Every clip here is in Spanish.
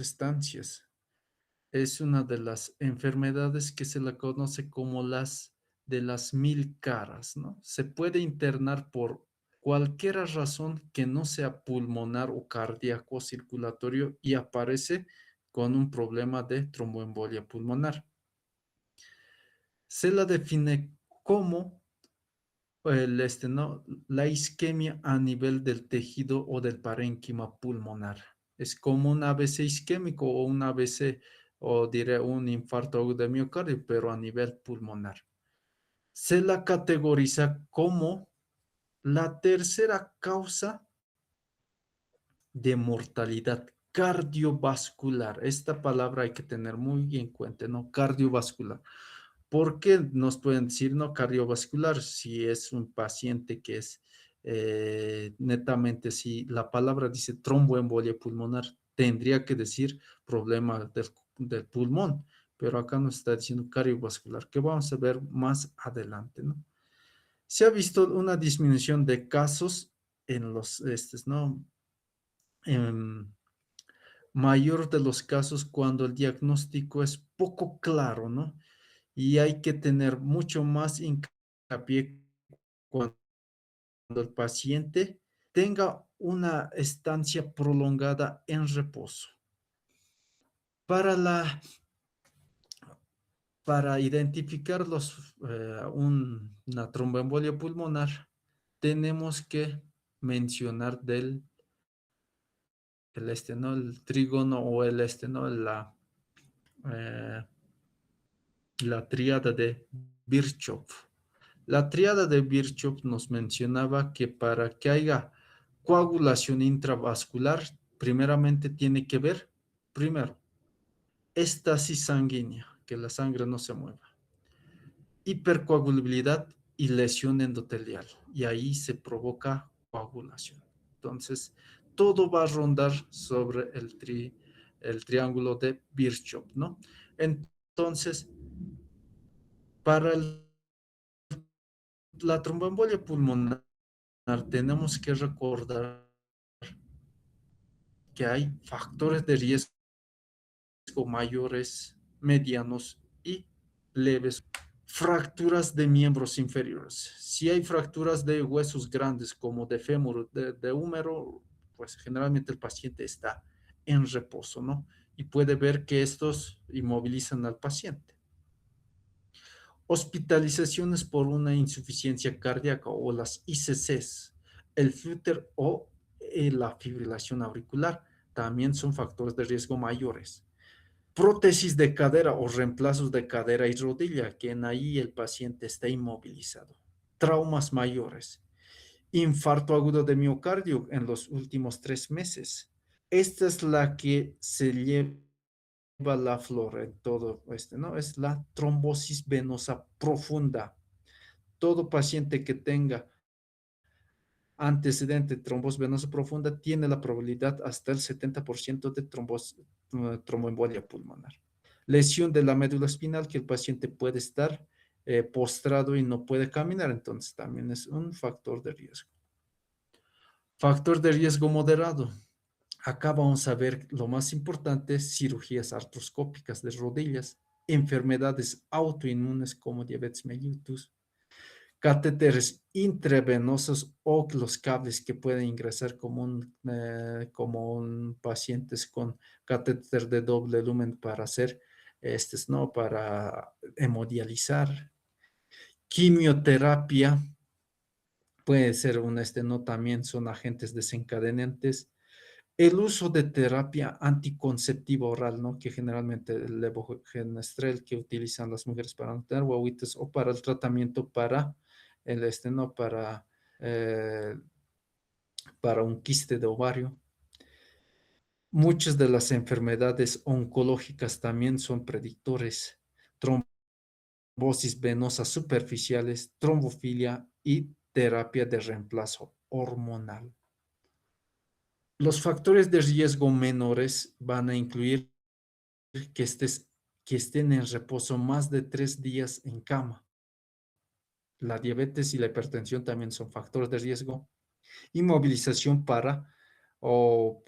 estancias. Es una de las enfermedades que se la conoce como las de las mil caras, ¿no? Se puede internar por cualquier razón que no sea pulmonar o cardíaco circulatorio y aparece con un problema de tromboembolia pulmonar. Se la define como ¿no? La isquemia a nivel del tejido o del parénquima pulmonar. Es como un AVC isquémico o un AVC o diré un infarto agudo de miocardio, pero a nivel pulmonar. Se la categoriza como la tercera causa de mortalidad cardiovascular. Esta palabra hay que tener muy en cuenta, ¿no? Cardiovascular. ¿Por qué nos pueden decir no cardiovascular si es un paciente que es netamente, si la palabra dice tromboembolia pulmonar, tendría que decir problema del pulmón, pero acá nos está diciendo cardiovascular, que vamos a ver más adelante, ¿no? Se ha visto una disminución de casos en los, ¿no? En mayor de los casos cuando el diagnóstico es poco claro, ¿no? Y hay que tener mucho más hincapié cuando el paciente tenga una estancia prolongada en reposo. Para, la, para identificar una tromboembolia pulmonar, tenemos que mencionar ¿no? El trígono o ¿no? Eh, la tríada de Virchow. La tríada de Virchow nos mencionaba que para que haya coagulación intravascular, primeramente tiene que ver, primero, estasis sanguínea, que la sangre no se mueva, hipercoagulabilidad y lesión endotelial, y ahí se provoca coagulación. Entonces, todo va a rondar sobre el triángulo de Virchow, ¿no? Entonces, para la tromboembolia pulmonar, tenemos que recordar que hay factores de riesgo mayores, medianos y leves. Fracturas de miembros inferiores. Si hay fracturas de huesos grandes como de fémur, de húmero, pues generalmente el paciente está en reposo, ¿no? Y puede ver que estos inmovilizan al paciente. Hospitalizaciones por una insuficiencia cardíaca o las ICCs, el flúter o la fibrilación auricular también son factores de riesgo mayores. Prótesis de cadera o reemplazos de cadera y rodilla, que en ahí el paciente está inmovilizado. Traumas mayores. Infarto agudo de miocardio en los últimos 3 meses. Esta es la que se lleva la flor en todo ¿no? Es la trombosis venosa profunda. Todo paciente que tenga antecedente de trombosis venosa profunda tiene la probabilidad hasta el 70% de tromboembolia pulmonar. Lesión de la médula espinal, que el paciente puede estar postrado y no puede caminar, entonces también es un factor de riesgo. Factor de riesgo moderado. Acá vamos a ver lo más importante, cirugías artroscópicas de rodillas, enfermedades autoinmunes como diabetes mellitus, catéteres intravenosos o los cables que pueden ingresar como un pacientes con catéter de doble lumen para hacer, ¿no? Para hemodializar. Quimioterapia puede ser no también son agentes desencadenantes. El uso de terapia anticonceptiva oral, ¿no? Que generalmente el levogenestrel que utilizan las mujeres para no tener guaguitas o para el tratamiento para ¿no? Eh, para un quiste de ovario. Muchas de las enfermedades oncológicas también son predictores. Trombosis venosas superficiales, trombofilia y terapia de reemplazo hormonal. Los factores de riesgo menores van a incluir que, que estén en reposo más de 3 días en cama. La diabetes y la hipertensión también son factores de riesgo. Inmovilización o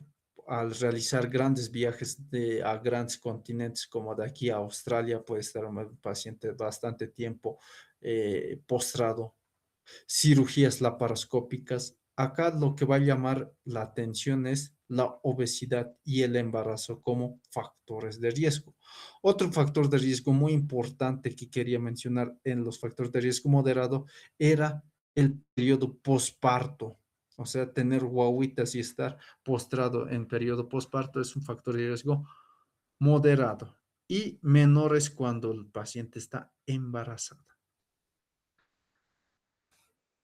al realizar grandes viajes a grandes continentes como de aquí a Australia, puede estar un paciente bastante tiempo postrado. Cirugías laparoscópicas. Acá lo que va a llamar la atención es la obesidad y el embarazo como factores de riesgo. Otro factor de riesgo muy importante que quería mencionar en los factores de riesgo moderado era el periodo posparto. O sea, tener guaguitas y estar postrado en periodo posparto es un factor de riesgo moderado y menores cuando el paciente está embarazada.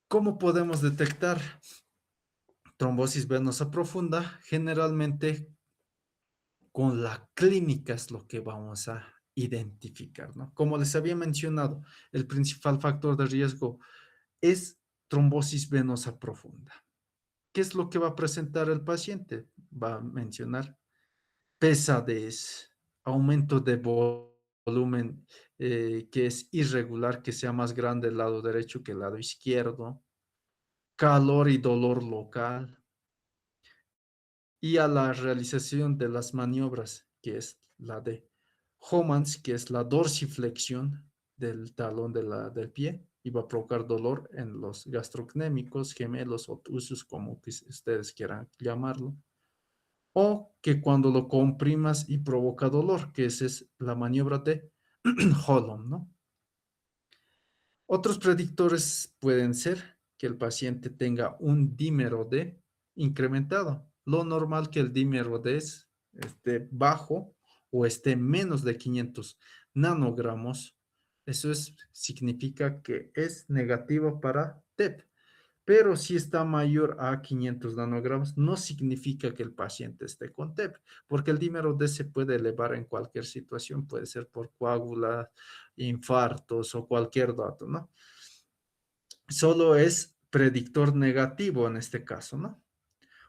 ¿Cómo podemos detectar trombosis venosa profunda? Generalmente con la clínica es lo que vamos a identificar, ¿no? Como les había mencionado, el principal factor de riesgo es trombosis venosa profunda. ¿Qué es lo que va a presentar el paciente? Va a mencionar pesadez, aumento de volumen que es irregular, que sea más grande el lado derecho que el lado izquierdo, calor y dolor local, y a la realización de las maniobras, que es la de Homans, que es la dorsiflexión del talón del pie, y va a provocar dolor en los gastrocnémicos, gemelos o tusos, como que ustedes quieran llamarlo, o que cuando lo comprimas y provoca dolor, que esa es la maniobra de Holm, ¿no? Otros predictores pueden ser que el paciente tenga un dímero D incrementado. Lo normal que el dímero D esté bajo o esté menos de 500 nanogramos. Eso significa que es negativo para TEP. Pero si está mayor a 500 nanogramos, no significa que el paciente esté con TEP, porque el dímero D se puede elevar en cualquier situación, puede ser por coágulas, infartos o cualquier dato, ¿no? Solo es predictor negativo en este caso, ¿no?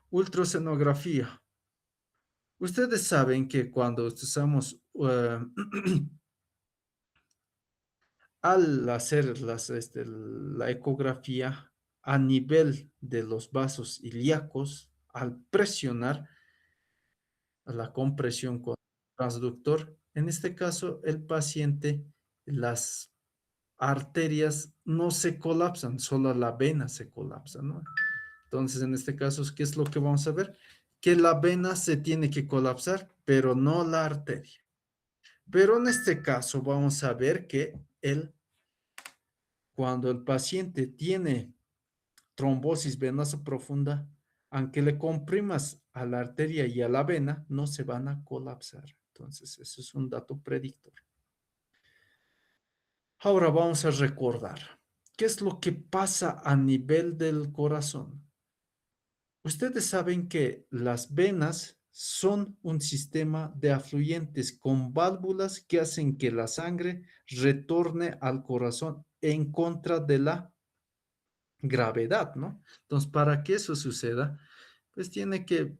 Ultrasonografía. Ustedes saben que cuando usamos al hacer la ecografía a nivel de los vasos ilíacos, al presionar a la compresión con el transductor, en este caso el paciente, las arterias no se colapsan, solo la vena se colapsa, ¿no? Entonces, en este caso, ¿qué es lo que vamos a ver? Que la vena se tiene que colapsar, pero no la arteria. Pero en este caso vamos a ver que cuando el paciente tiene trombosis venosa profunda, aunque le comprimas a la arteria y a la vena, no se van a colapsar. Entonces, eso es un dato predictor. Ahora vamos a recordar, ¿qué es lo que pasa a nivel del corazón? Ustedes saben que las venas son un sistema de afluentes con válvulas que hacen que la sangre retorne al corazón en contra de la gravedad, ¿no? Entonces, para que eso suceda, pues tiene que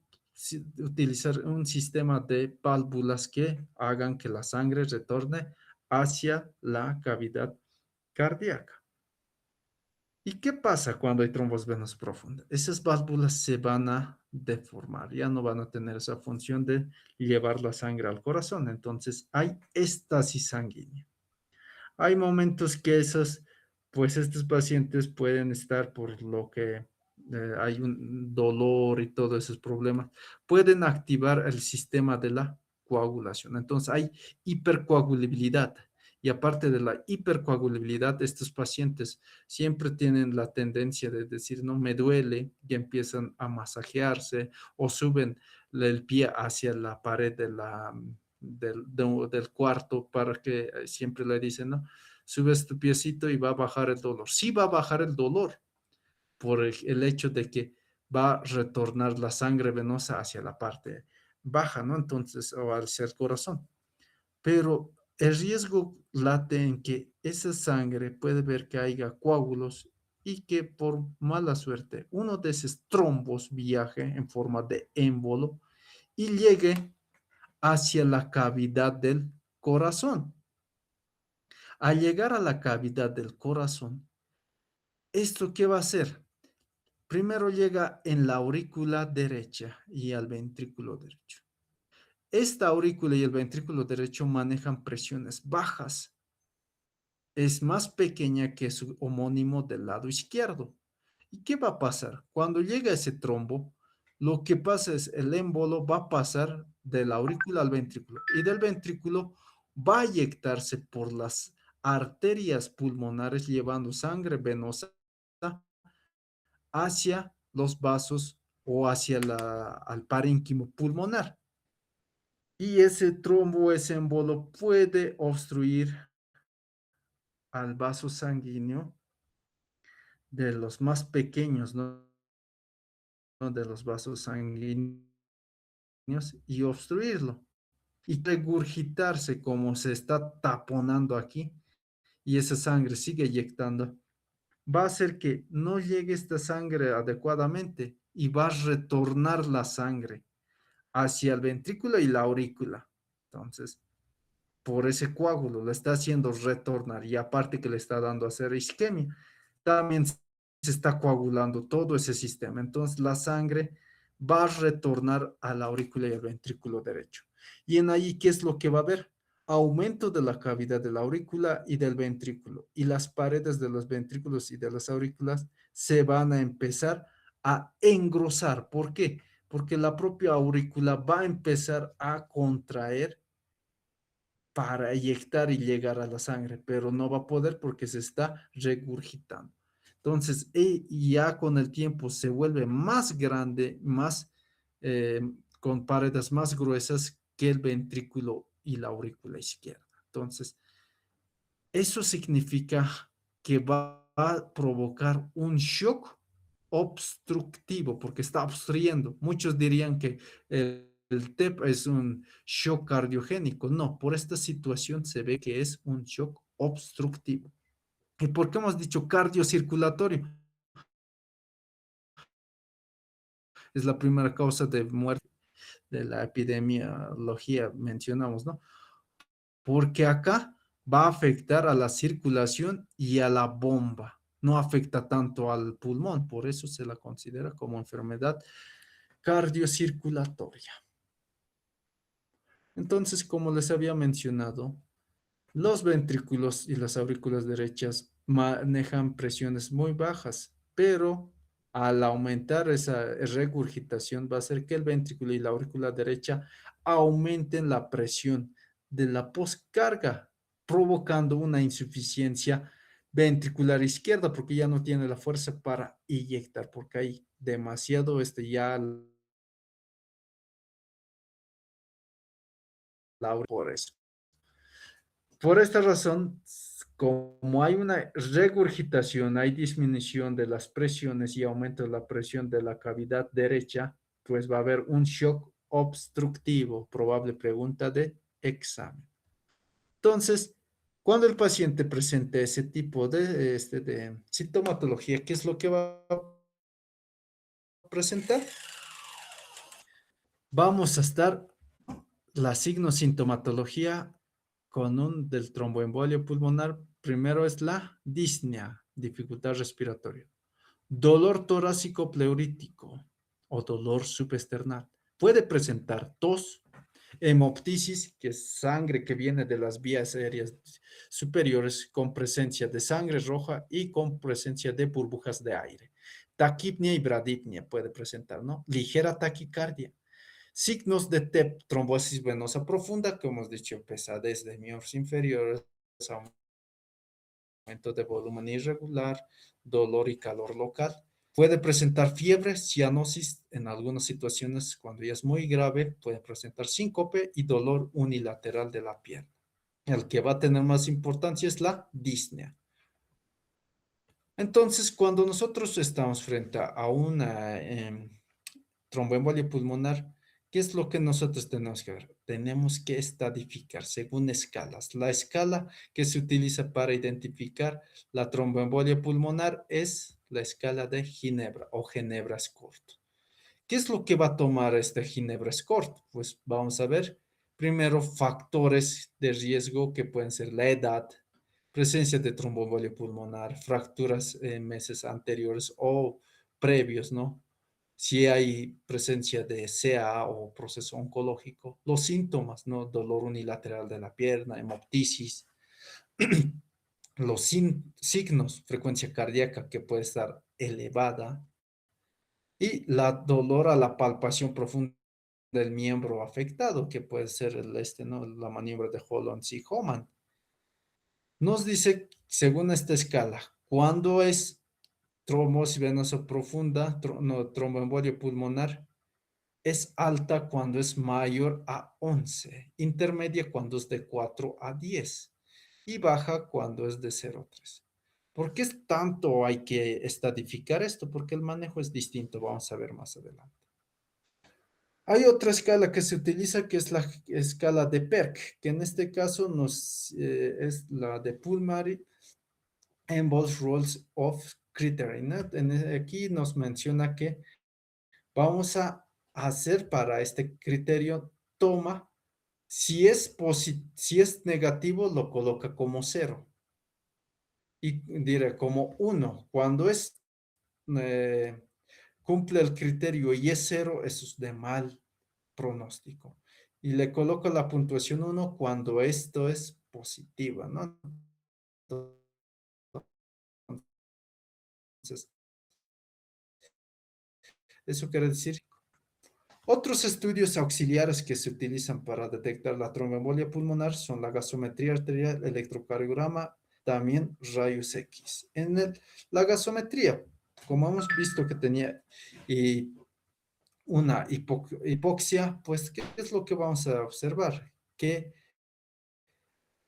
utilizar un sistema de válvulas que hagan que la sangre retorne hacia la cavidad cardíaca. ¿Y qué pasa cuando hay trombosis venosa profunda? Esas válvulas se van a deformar, ya no van a tener esa función de llevar la sangre al corazón. Entonces hay estasis sanguínea. Hay momentos que pues estos pacientes pueden estar por lo que hay un dolor y todos esos problemas, pueden activar el sistema de la coagulación. Entonces hay hipercoagulabilidad. Y aparte de la hipercoagulabilidad, estos pacientes siempre tienen la tendencia de decir, no me duele, y empiezan a masajearse o suben el pie hacia la pared del cuarto para que siempre le dicen, ¿no? Subes tu piecito y va a bajar el dolor. Sí va a bajar el dolor por el hecho de que va a retornar la sangre venosa hacia la parte baja, ¿no? Entonces, o hacia el corazón. Pero el riesgo late en que esa sangre puede ver que haya coágulos y que por mala suerte uno de esos trombos viaje en forma de émbolo y llegue hacia la cavidad del corazón. Al llegar a la cavidad del corazón, ¿esto qué va a hacer? Primero llega en la aurícula derecha y al ventrículo derecho. Esta aurícula y el ventrículo derecho manejan presiones bajas. Es más pequeña que su homónimo del lado izquierdo. ¿Y qué va a pasar? Cuando llega ese trombo, lo que pasa es el émbolo va a pasar de la aurícula al ventrículo y del ventrículo va a eyectarse por las arterias pulmonares llevando sangre venosa hacia los vasos o hacia al parénquimo pulmonar. Y ese trombo, ese émbolo puede obstruir al vaso sanguíneo de los más pequeños, ¿no? De los vasos sanguíneos y obstruirlo y regurgitarse como se está taponando aquí y esa sangre sigue eyectando, va a hacer que no llegue esta sangre adecuadamente y va a retornar la sangre hacia el ventrículo y la aurícula. Entonces, por ese coágulo le está haciendo retornar y aparte que le está dando a hacer isquemia, también se está coagulando todo ese sistema. Entonces la sangre va a retornar a la aurícula y al ventrículo derecho. Y en ahí, ¿qué es lo que va a haber? Aumento de la cavidad de la aurícula y del ventrículo. Y las paredes de los ventrículos y de las aurículas se van a empezar a engrosar. ¿Por qué? Porque la propia aurícula va a empezar a contraer para eyectar y llegar a la sangre, pero no va a poder porque se está regurgitando. Entonces, ya con el tiempo se vuelve más grande, más eh, con paredes más gruesas que el ventrículo y la aurícula izquierda. Entonces, eso significa que va a provocar un shock obstructivo porque está obstruyendo. Muchos dirían que el TEP es un shock cardiogénico. No, por esta situación se ve que es un shock obstructivo. ¿Y por qué hemos dicho cardiocirculatorio? Es la primera causa de muerte de la epidemiología, mencionamos, ¿no? Porque acá va a afectar a la circulación y a la bomba. No afecta tanto al pulmón, por eso se la considera como enfermedad cardiocirculatoria. Entonces, como les había mencionado, los ventrículos y las aurículas derechas manejan presiones muy bajas, pero al aumentar esa regurgitación va a hacer que el ventrículo y la aurícula derecha aumenten la presión de la poscarga, provocando una insuficiencia ventricular izquierda, porque ya no tiene la fuerza para inyectar, porque hay demasiado ya por eso. Por esta razón, como hay una regurgitación, hay disminución de las presiones y aumento de la presión de la cavidad derecha, pues va a haber un shock obstructivo, probable pregunta de examen. Entonces, cuando el paciente presente ese tipo de sintomatología, ¿qué es lo que va a presentar? Vamos a estar la signosintomatología con un del tromboembolio pulmonar, primero es la disnea, dificultad respiratoria, dolor torácico pleurítico o dolor subesternal. Puede presentar tos, hemoptisis, que es sangre que viene de las vías aéreas superiores con presencia de sangre roja y con presencia de burbujas de aire. Taquipnia y bradipnia puede presentar, ¿no? Ligera taquicardia. Signos de TEP, trombosis venosa profunda, como hemos dicho, pesadez de miembros inferiores, aumento de volumen irregular, dolor y calor local. Puede presentar fiebre, cianosis, en algunas situaciones, cuando ya es muy grave, puede presentar síncope y dolor unilateral de la pierna. El que va a tener más importancia es la disnea. Entonces, cuando nosotros estamos frente a una tromboembolia pulmonar, ¿qué es lo que nosotros tenemos que ver? Tenemos que estadificar según escalas. La escala que se utiliza para identificar la tromboembolia pulmonar es la escala de Ginebra o Ginebra Score. ¿Qué es lo que va a tomar esta Ginebra Score? Pues vamos a ver primero factores de riesgo que pueden ser la edad, presencia de tromboembolia pulmonar, fracturas en meses anteriores o previos, ¿no? Si hay presencia de CA o proceso oncológico, los síntomas, ¿no? Dolor unilateral de la pierna, hemoptisis, los signos, frecuencia cardíaca que puede estar elevada y la dolor a la palpación profunda del miembro afectado, que puede ser ¿no? La maniobra de Holland y Homan. Nos dice, según esta escala, cuando es trombosis venosa profunda, no, tromboembolia pulmonar, es alta cuando es mayor a 11, intermedia cuando es de 4 a 10 y baja cuando es de 0 a 3. ¿Por qué es tanto hay que estadificar esto? Porque el manejo es distinto, vamos a ver más adelante. Hay otra escala que se utiliza que es la escala de PERC, que en este caso es la de Pulmonary Embols Rules of Criterion, ¿no? Aquí nos menciona que vamos a hacer para este criterio toma, si es negativo lo coloca como 0 y diré como 1. Cuando eh, cumple el criterio y es 0, eso es de mal pronóstico. Y le coloco la puntuación 1 cuando esto es positiva, ¿no? Entonces, eso quiere decir. Otros estudios auxiliares que se utilizan para detectar la tromboembolia pulmonar son la gasometría arterial, electrocardiograma, también rayos X. La gasometría, como hemos visto que tenía y una hipoxia, pues, ¿qué es lo que vamos a observar? Que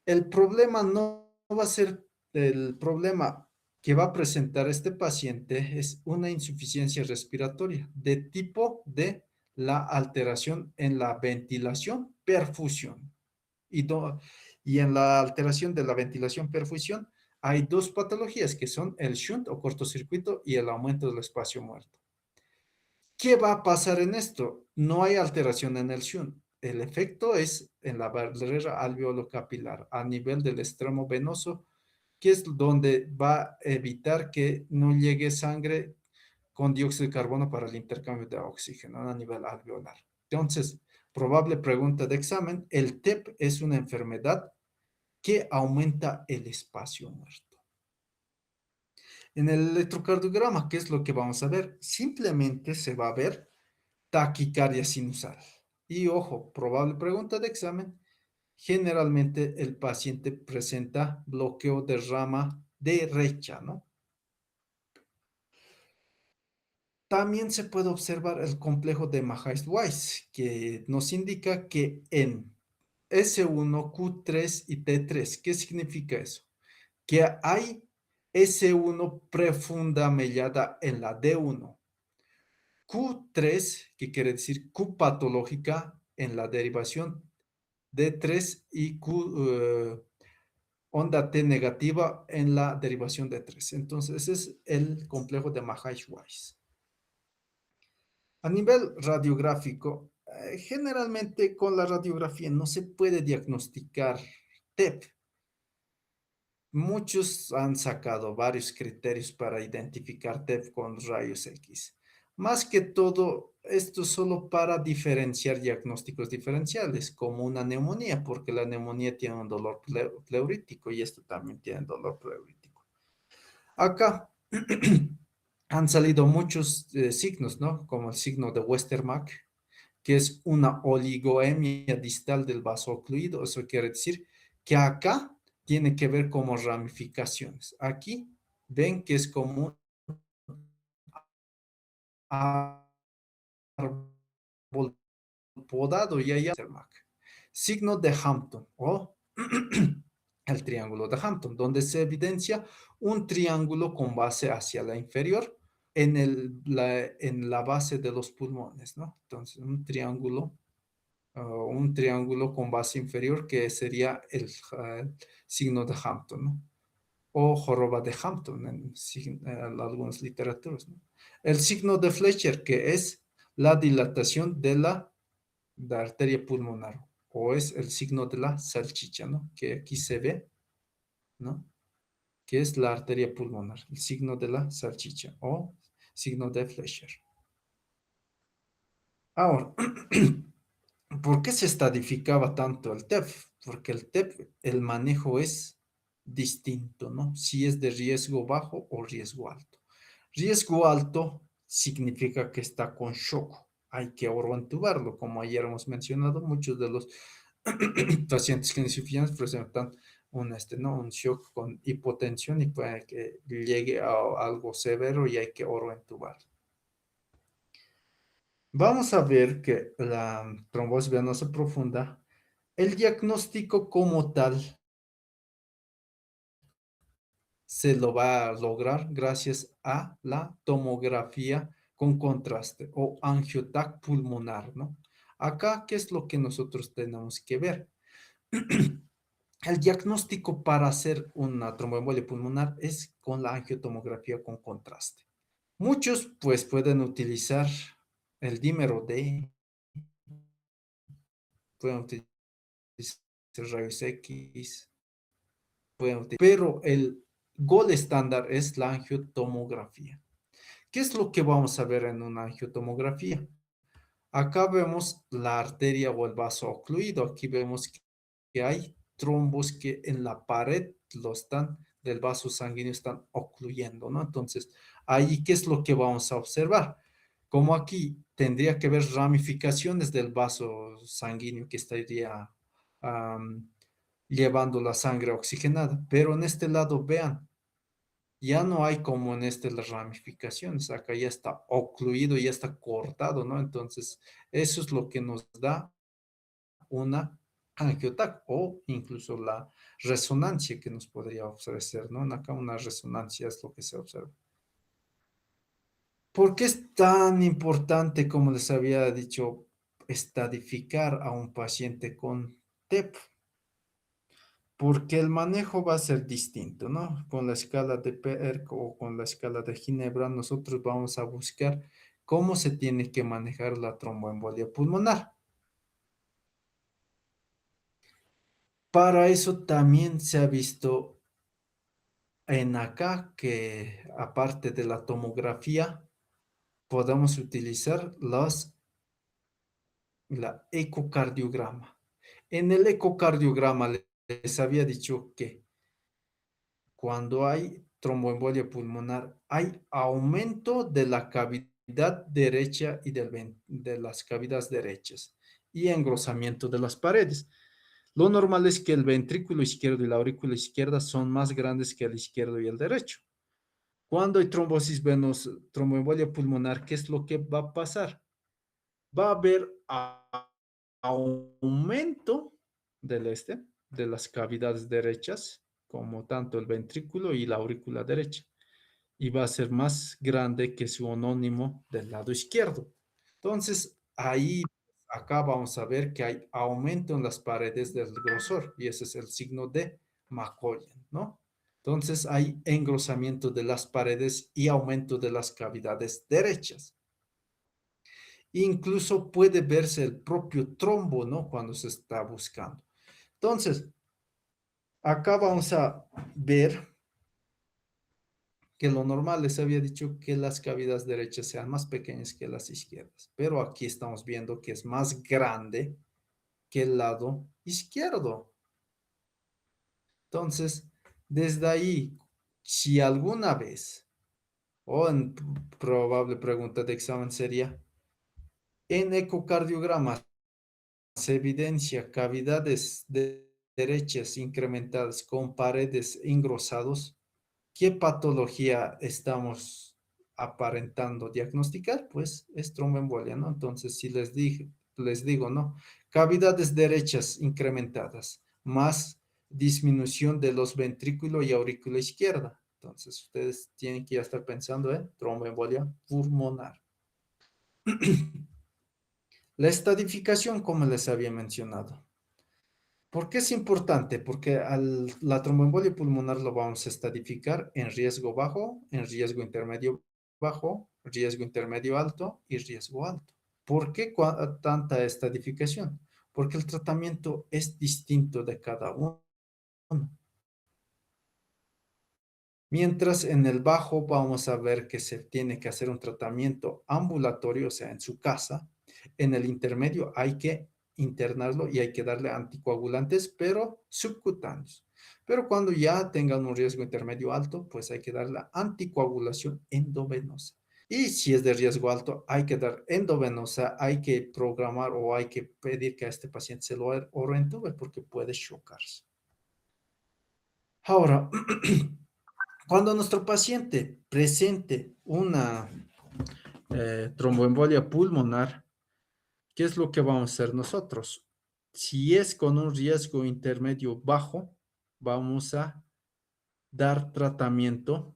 el problema no va a ser el problema que va a presentar este paciente es una insuficiencia respiratoria de tipo de la alteración en la ventilación perfusión. Y, y en la alteración de la ventilación perfusión hay dos patologías que son el shunt o cortocircuito y el aumento del espacio muerto. ¿Qué va a pasar en esto? No hay alteración en el shunt. El efecto es en la barrera alveolo-capilar a nivel del extremo venoso, que es donde va a evitar que no llegue sangre con dióxido de carbono para el intercambio de oxígeno a nivel alveolar. Entonces, probable pregunta de examen, el TEP es una enfermedad que aumenta el espacio muerto. En el electrocardiograma, ¿qué es lo que vamos a ver? Simplemente se va a ver taquicardia sinusal. Y ojo, probable pregunta de examen, generalmente el paciente presenta bloqueo de rama derecha, ¿no? También se puede observar el complejo de Mahaís-Weiss, que nos indica que en S1, Q3 y T3, ¿qué significa eso? Que hay S1 profunda mellada en la D1, Q3, que quiere decir Q patológica en la derivación D3 y onda T negativa en la derivación D3. Entonces, ese es el complejo de Mahaís-Weiss. A nivel radiográfico, generalmente con la radiografía no se puede diagnosticar TEP. Muchos han sacado varios criterios para identificar TEP con rayos X. Más que todo, esto solo para diferenciar diagnósticos diferenciales, como una neumonía, porque la neumonía tiene un dolor pleurítico y esto también tiene dolor pleurítico. Acá han salido muchos signos, ¿no? Como el signo de Westermarck, que es una oligoemia distal del vaso ocluido. Eso quiere decir que acá tiene que ver como ramificaciones. Aquí ven que es como un árbol podado y ahí signo de Hampton o el triángulo de Hampton, donde se evidencia un triángulo con base hacia la inferior en la base de los pulmones, ¿no? Entonces, un triángulo con base inferior que sería el signo de Hampton, ¿no? O joroba de Hampton en algunas literaturas, ¿no? El signo de Fletcher, que es la dilatación de la arteria pulmonar, o es el signo de la salchicha, ¿no? Que aquí se ve, ¿no? Que es la arteria pulmonar, el signo de la salchicha, o signo de Fleischer. Ahora, ¿por qué se estadificaba tanto el TEF? Porque el TEF, el manejo es distinto, ¿no? Si es de riesgo bajo o riesgo alto. Riesgo alto significa que está con shock. Hay que oroentubarlo. Como ayer hemos mencionado, muchos de los pacientes con insuficiencia presentan ¿no? un shock con hipotensión y puede que llegue a algo severo y hay que oroentubarlo. Vamos a ver que la trombosis venosa profunda, el diagnóstico como tal se lo va a lograr gracias a la tomografía con contraste o angiotac pulmonar, ¿no? Acá, ¿qué es lo que nosotros tenemos que ver? El diagnóstico para hacer una tromboembolia pulmonar es con la angiotomografía con contraste. Muchos, pues, pueden utilizar el dímero D, pueden utilizar rayos X, pero el gol estándar es la angiotomografía. ¿Qué es lo que vamos a ver en una angiotomografía? Acá vemos la arteria o el vaso ocluido. Aquí vemos que hay trombos que en la pared del vaso sanguíneo están ocluyendo, ¿no? Entonces, ahí, ¿qué es lo que vamos a observar? Como aquí tendría que haber ramificaciones del vaso sanguíneo que estaría um, llevando la sangre oxigenada, pero en este lado, vean, ya no hay como en este las ramificaciones, acá ya está ocluido, ya está cortado, ¿no? Entonces, eso es lo que nos da una angiotac o incluso la resonancia que nos podría ofrecer, ¿no? Acá una resonancia es lo que se observa. ¿Por qué es tan importante, como les había dicho, estadificar a un paciente con TEP? Porque el manejo va a ser distinto, ¿no? Con la escala de PERC o con la escala de Ginebra, nosotros vamos a buscar cómo se tiene que manejar la tromboembolia pulmonar. Para eso también se ha visto en acá que, aparte de la tomografía, podemos utilizar la ecocardiograma. En el ecocardiograma les había dicho que cuando hay tromboembolia pulmonar, hay aumento de la cavidad derecha y de las cavidades derechas y engrosamiento de las paredes. Lo normal es que el ventrículo izquierdo y la aurícula izquierda son más grandes que el izquierdo y el derecho. Cuando hay trombosis venosa, tromboembolia pulmonar, ¿qué es lo que va a pasar? Va a haber aumento de las cavidades derechas, como tanto el ventrículo y la aurícula derecha, y va a ser más grande que su homónimo del lado izquierdo. Entonces, acá vamos a ver que hay aumento en las paredes del grosor, y ese es el signo de McCollan, ¿no? Entonces, hay engrosamiento de las paredes y aumento de las cavidades derechas. Incluso puede verse el propio trombo, ¿no? Cuando se está buscando. Entonces, acá vamos a ver que lo normal les había dicho que las cavidades derechas sean más pequeñas que las izquierdas, pero aquí estamos viendo que es más grande que el lado izquierdo. Entonces, desde ahí, si alguna vez, o en probable pregunta de examen sería, en ecocardiograma se evidencia cavidades derechas incrementadas con paredes engrosados, ¿qué patología estamos aparentando diagnosticar? Pues es tromboembolia, ¿no? Entonces, si les digo, ¿no? Cavidades derechas incrementadas, más disminución de los ventrículo y aurícula izquierda. Entonces, ustedes tienen que ya estar pensando en tromboembolia pulmonar. La estadificación, como les había mencionado. ¿Por qué es importante? Porque la tromboembolia pulmonar lo vamos a estadificar en riesgo bajo, en riesgo intermedio bajo, riesgo intermedio alto y riesgo alto. ¿Por qué tanta estadificación? Porque el tratamiento es distinto de cada uno. Mientras en el bajo vamos a ver que se tiene que hacer un tratamiento ambulatorio, o sea, en su casa. En el intermedio hay que internarlo y hay que darle anticoagulantes, pero subcutáneos. Pero cuando ya tengan un riesgo intermedio alto, pues hay que dar la anticoagulación endovenosa. Y si es de riesgo alto, hay que dar endovenosa, hay que programar o hay que pedir que a este paciente se lo oroentube porque puede chocarse. Ahora, cuando nuestro paciente presente una tromboembolia pulmonar, ¿qué es lo que vamos a hacer nosotros? Si es con un riesgo intermedio bajo, vamos a dar tratamiento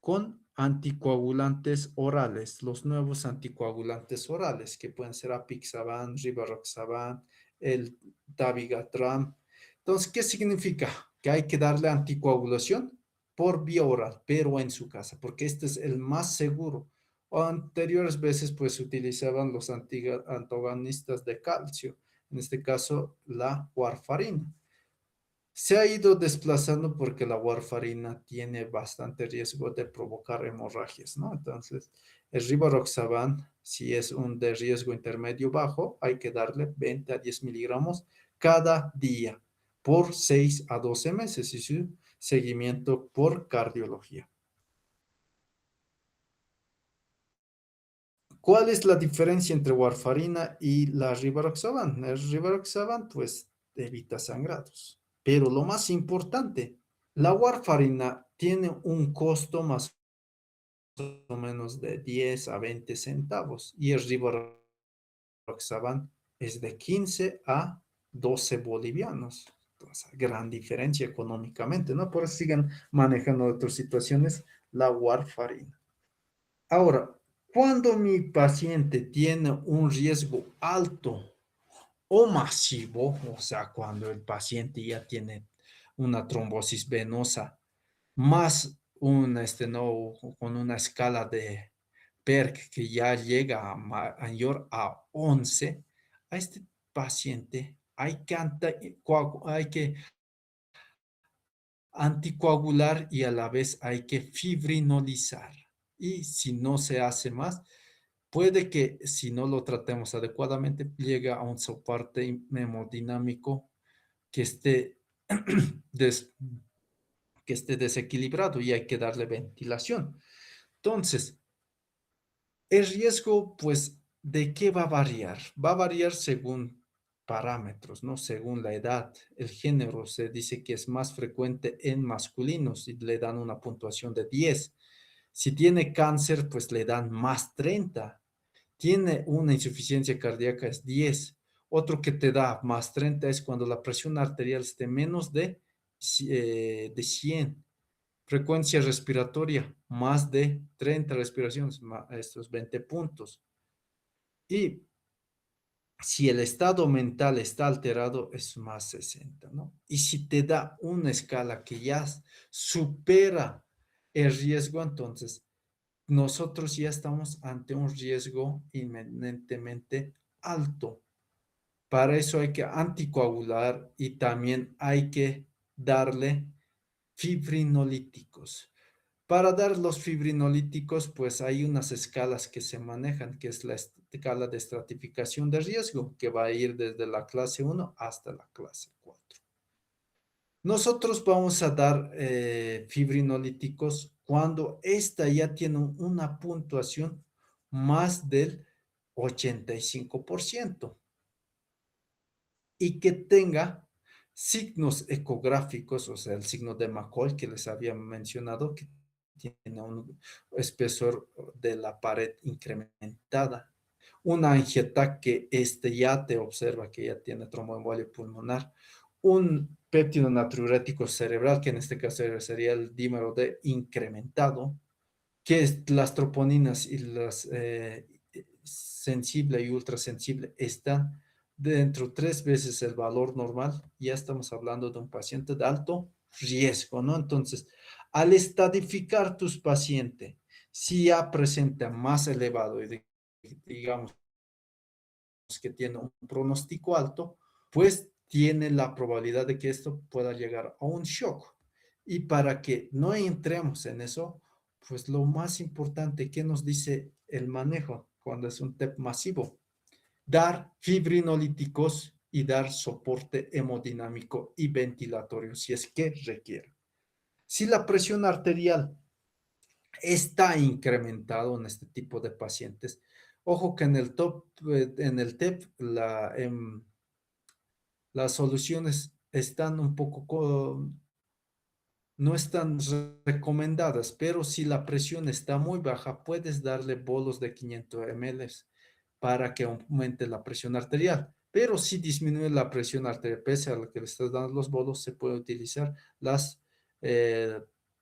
con anticoagulantes orales, los nuevos anticoagulantes orales, que pueden ser apixaban, rivaroxaban, el dabigatran. Entonces, ¿qué significa? Que hay que darle anticoagulación por vía oral, pero en su casa, porque este es el más seguro. O anteriores veces, pues, se utilizaban los antagonistas de calcio, en este caso, la warfarina. Se ha ido desplazando porque la warfarina tiene bastante riesgo de provocar hemorragias, ¿no? Entonces, el rivaroxaban, si es un de riesgo intermedio bajo, hay que darle 20 a 10 miligramos cada día por 6 a 12 meses y su seguimiento por cardiología. ¿Cuál es la diferencia entre warfarina y la rivaroxaban? El rivaroxaban, pues, evita sangrados. Pero lo más importante, la warfarina tiene un costo más o menos de 10 a 20 centavos y el rivaroxaban es de 15 a 12 bolivianos. Entonces, gran diferencia económicamente, ¿no? Por eso siguen manejando otras situaciones la warfarina. Ahora, cuando mi paciente tiene un riesgo alto o masivo, o sea, cuando el paciente ya tiene una trombosis venosa más no, con una escala de PERC que ya llega a mayor a 11, a este paciente hay que anticoagular y a la vez hay que fibrinolizar. Y si no se hace más, puede que si no lo tratemos adecuadamente, llegue a un soporte hemodinámico que esté, des- que esté desequilibrado y hay que darle ventilación. Entonces, el riesgo, pues, ¿de qué va a variar? Va a variar según parámetros, ¿no? Según la edad, el género se dice que es más frecuente en masculinos y le dan una puntuación de 10. Si tiene cáncer, pues le dan más 30. Tiene una insuficiencia cardíaca es 10. Otro que te da más 30 es cuando la presión arterial esté menos de 100. Frecuencia respiratoria, más de 30 respiraciones, estos 20 puntos. Y si el estado mental está alterado, es más 60, ¿no? Y si te da una escala que ya supera el riesgo, entonces nosotros ya estamos ante un riesgo inminentemente alto. Para eso hay que anticoagular y también hay que darle fibrinolíticos. Para dar los fibrinolíticos, pues hay unas escalas que se manejan, que es la escala de estratificación de riesgo, que va a ir desde la clase 1 hasta la clase 4. Nosotros vamos a dar fibrinolíticos cuando esta ya tiene una puntuación más del 85% y que tenga signos ecográficos, o sea, el signo de McCoy que les había mencionado, que tiene un espesor de la pared incrementada. Una angiota que ya te observa que ya tiene tromboembolia pulmonar. Un péptido natriurético cerebral, que en este caso sería el dímero D incrementado, que es las troponinas y las sensible y ultrasensible están dentro 3 veces el valor normal, ya estamos hablando de un paciente de alto riesgo, ¿no? Entonces, al estadificar tus pacientes, si ya presenta más elevado y digamos que tiene un pronóstico alto, pues tiene la probabilidad de que esto pueda llegar a un shock. Y para que no entremos en eso, pues lo más importante que nos dice el manejo cuando es un TEP masivo, dar fibrinolíticos y dar soporte hemodinámico y ventilatorio si es que requiere. Si la presión arterial está incrementado en este tipo de pacientes, ojo que en el TEP las soluciones están un poco no están recomendadas, pero si la presión está muy baja, puedes darle bolos de 500 ml para que aumente la presión arterial. Pero si disminuye la presión arterial, pese a lo que le estás dando los bolos, se puede utilizar eh,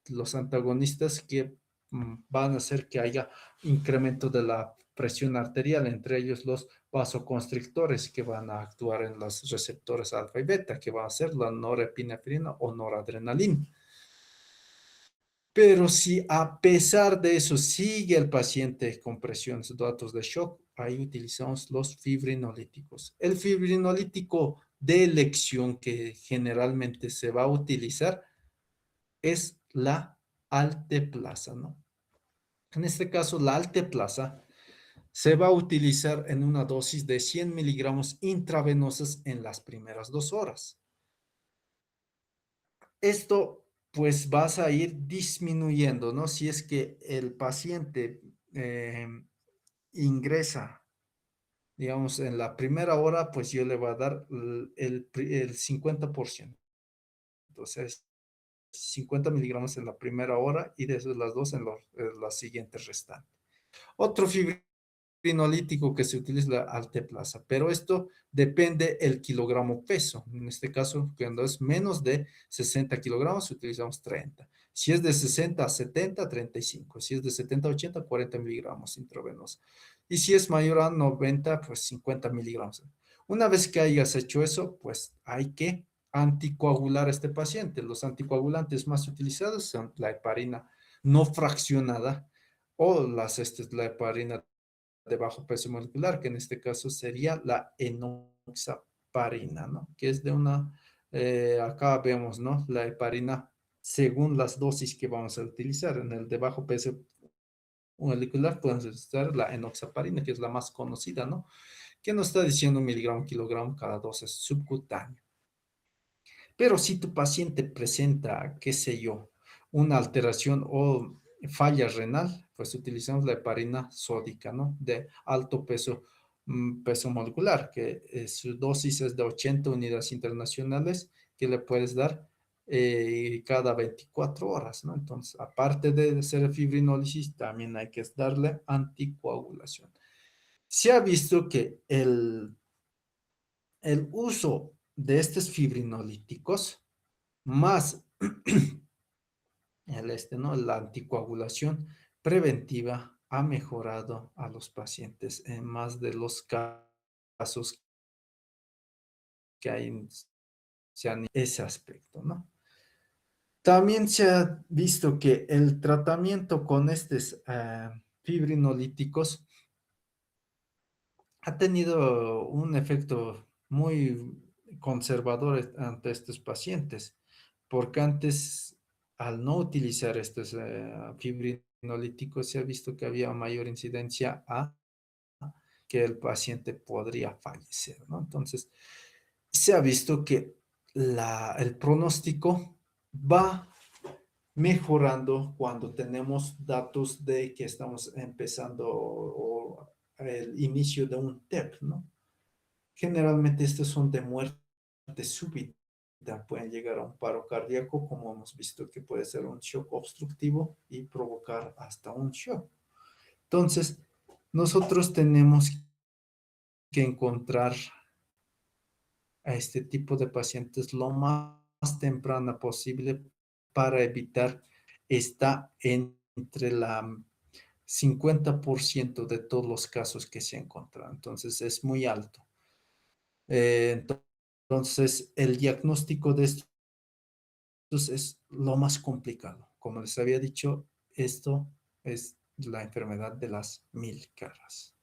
los antagonistas que van a hacer que haya incremento de la presión arterial, entre ellos los vasoconstrictores que van a actuar en los receptores alfa y beta, que va a ser la norepinefrina o noradrenalina. Pero si a pesar de eso sigue el paciente con presiones, datos de shock, ahí utilizamos los fibrinolíticos. El fibrinolítico de elección que generalmente se va a utilizar es la alteplasa, ¿no? En este caso, la alteplasa se va a utilizar en una dosis de 100 miligramos intravenosas en las primeras 2 horas. Esto, pues vas a ir disminuyendo, ¿no? Si es que el paciente eh, ingresa, digamos, en la primera hora, pues yo le voy a dar el 50%. Entonces, 50 miligramos en la primera hora y de esas las dos en las siguientes restantes. Otro fibrinolítico que se utiliza la alteplasa, pero esto depende el kilogramo peso. En este caso, cuando es menos de 60 kilogramos, utilizamos 30. Si es de 60 a 70, 35. Si es de 70 a 80, 40 miligramos intravenosos. Y si es mayor a 90, pues 50 miligramos. Una vez que hayas hecho eso, pues hay que anticoagular a este paciente. Los anticoagulantes más utilizados son la heparina no fraccionada o la heparina de bajo peso molecular, que en este caso sería la enoxaparina, ¿no? Que es de acá vemos, ¿no? La heparina según las dosis que vamos a utilizar. En el de bajo peso molecular podemos utilizar la enoxaparina, que es la más conocida, ¿no? Que nos está diciendo miligramo, kilogramo cada dosis subcutáneo. Pero si tu paciente presenta, qué sé yo, una alteración o falla renal, pues utilizamos la heparina sódica, ¿no? De alto peso, peso molecular, que su dosis es de 80 unidades internacionales que le puedes dar cada 24 horas, ¿no? Entonces, aparte de hacer fibrinólisis, también hay que darle anticoagulación. Se ha visto que el uso de estos fibrinolíticos más ¿no? La anticoagulación preventiva ha mejorado a los pacientes en más de los casos que hay se han ese aspecto, ¿no? También se ha visto que el tratamiento con estos fibrinolíticos ha tenido un efecto muy conservador ante estos pacientes, porque antes, al no utilizar estos fibrinolíticos, se ha visto que había mayor incidencia a que el paciente podría fallecer, ¿no? Entonces, se ha visto que el pronóstico va mejorando cuando tenemos datos de que estamos empezando o el inicio de un TEP, ¿no? Generalmente estos son de muerte súbita, pueden llegar a un paro cardíaco, como hemos visto que puede ser un shock obstructivo y provocar hasta un shock. Entonces, nosotros tenemos que encontrar a este tipo de pacientes lo más temprana posible para evitar esta entre la 50% de todos los casos que se encuentran. Entonces es muy alto. Entonces el diagnóstico de estos es lo más complicado. Como les había dicho, esto es la enfermedad de las 1000 caras.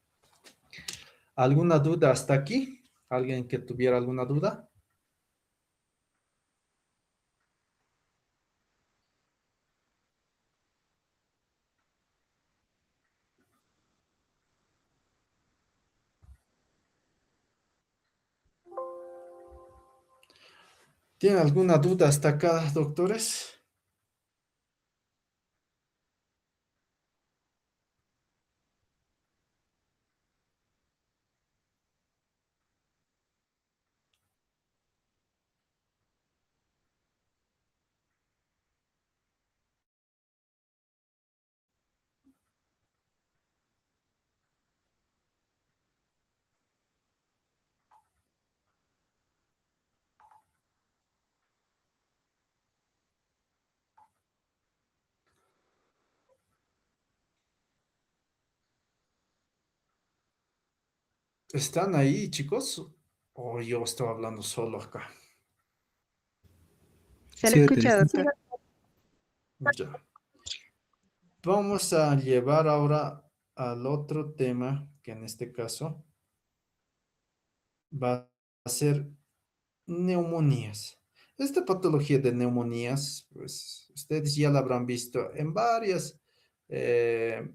¿Alguna duda hasta aquí? ¿Alguien que tuviera alguna duda? ¿Tienen alguna duda hasta acá, doctores? ¿Están ahí, chicos? ¿O yo estoy hablando solo acá? Se lo Sí, escucha, doctor. doctor. Ya. Vamos a llevar ahora al otro tema, que en este caso va a ser neumonías. Esta patología de neumonías, pues ustedes ya la habrán visto eh,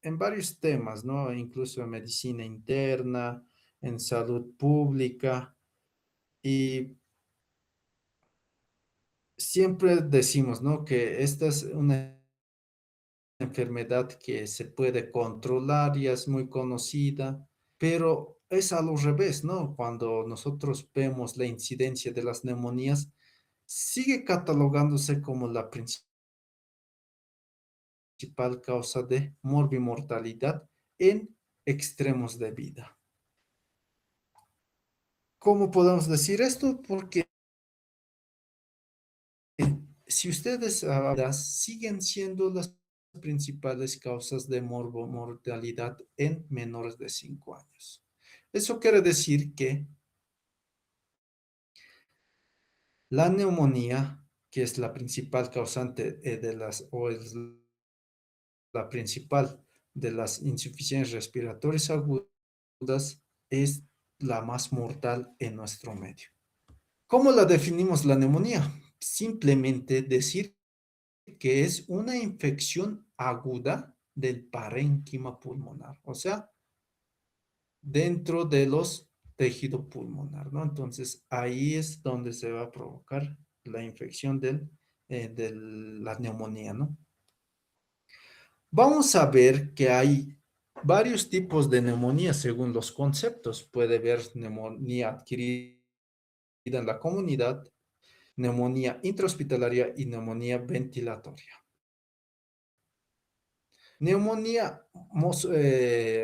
en varios temas, ¿no? Incluso en medicina interna, en salud pública, y siempre decimos, ¿no? Que esta es una enfermedad que se puede controlar y es muy conocida, pero es a lo revés, ¿no? Cuando nosotros vemos la incidencia de las neumonías, sigue catalogándose como la principal causa de morbimortalidad en extremos de vida. ¿Cómo podemos decir esto? Porque si ustedes siguen siendo las principales causas de mortalidad en menores de 5 años. Eso quiere decir que la neumonía, que es la principal causante de las, o es la principal de las insuficiencias respiratorias agudas, es la más mortal en nuestro medio. ¿Cómo la definimos la neumonía? Simplemente decir que es una infección aguda del parénquima pulmonar, o sea, dentro de los tejidos pulmonar, ¿no? Entonces, ahí es donde se va a provocar la infección de la neumonía, ¿no? Vamos a ver que hay varios tipos de neumonía según los conceptos. Puede haber neumonía adquirida en la comunidad, neumonía intrahospitalaria y neumonía ventilatoria. Neumonía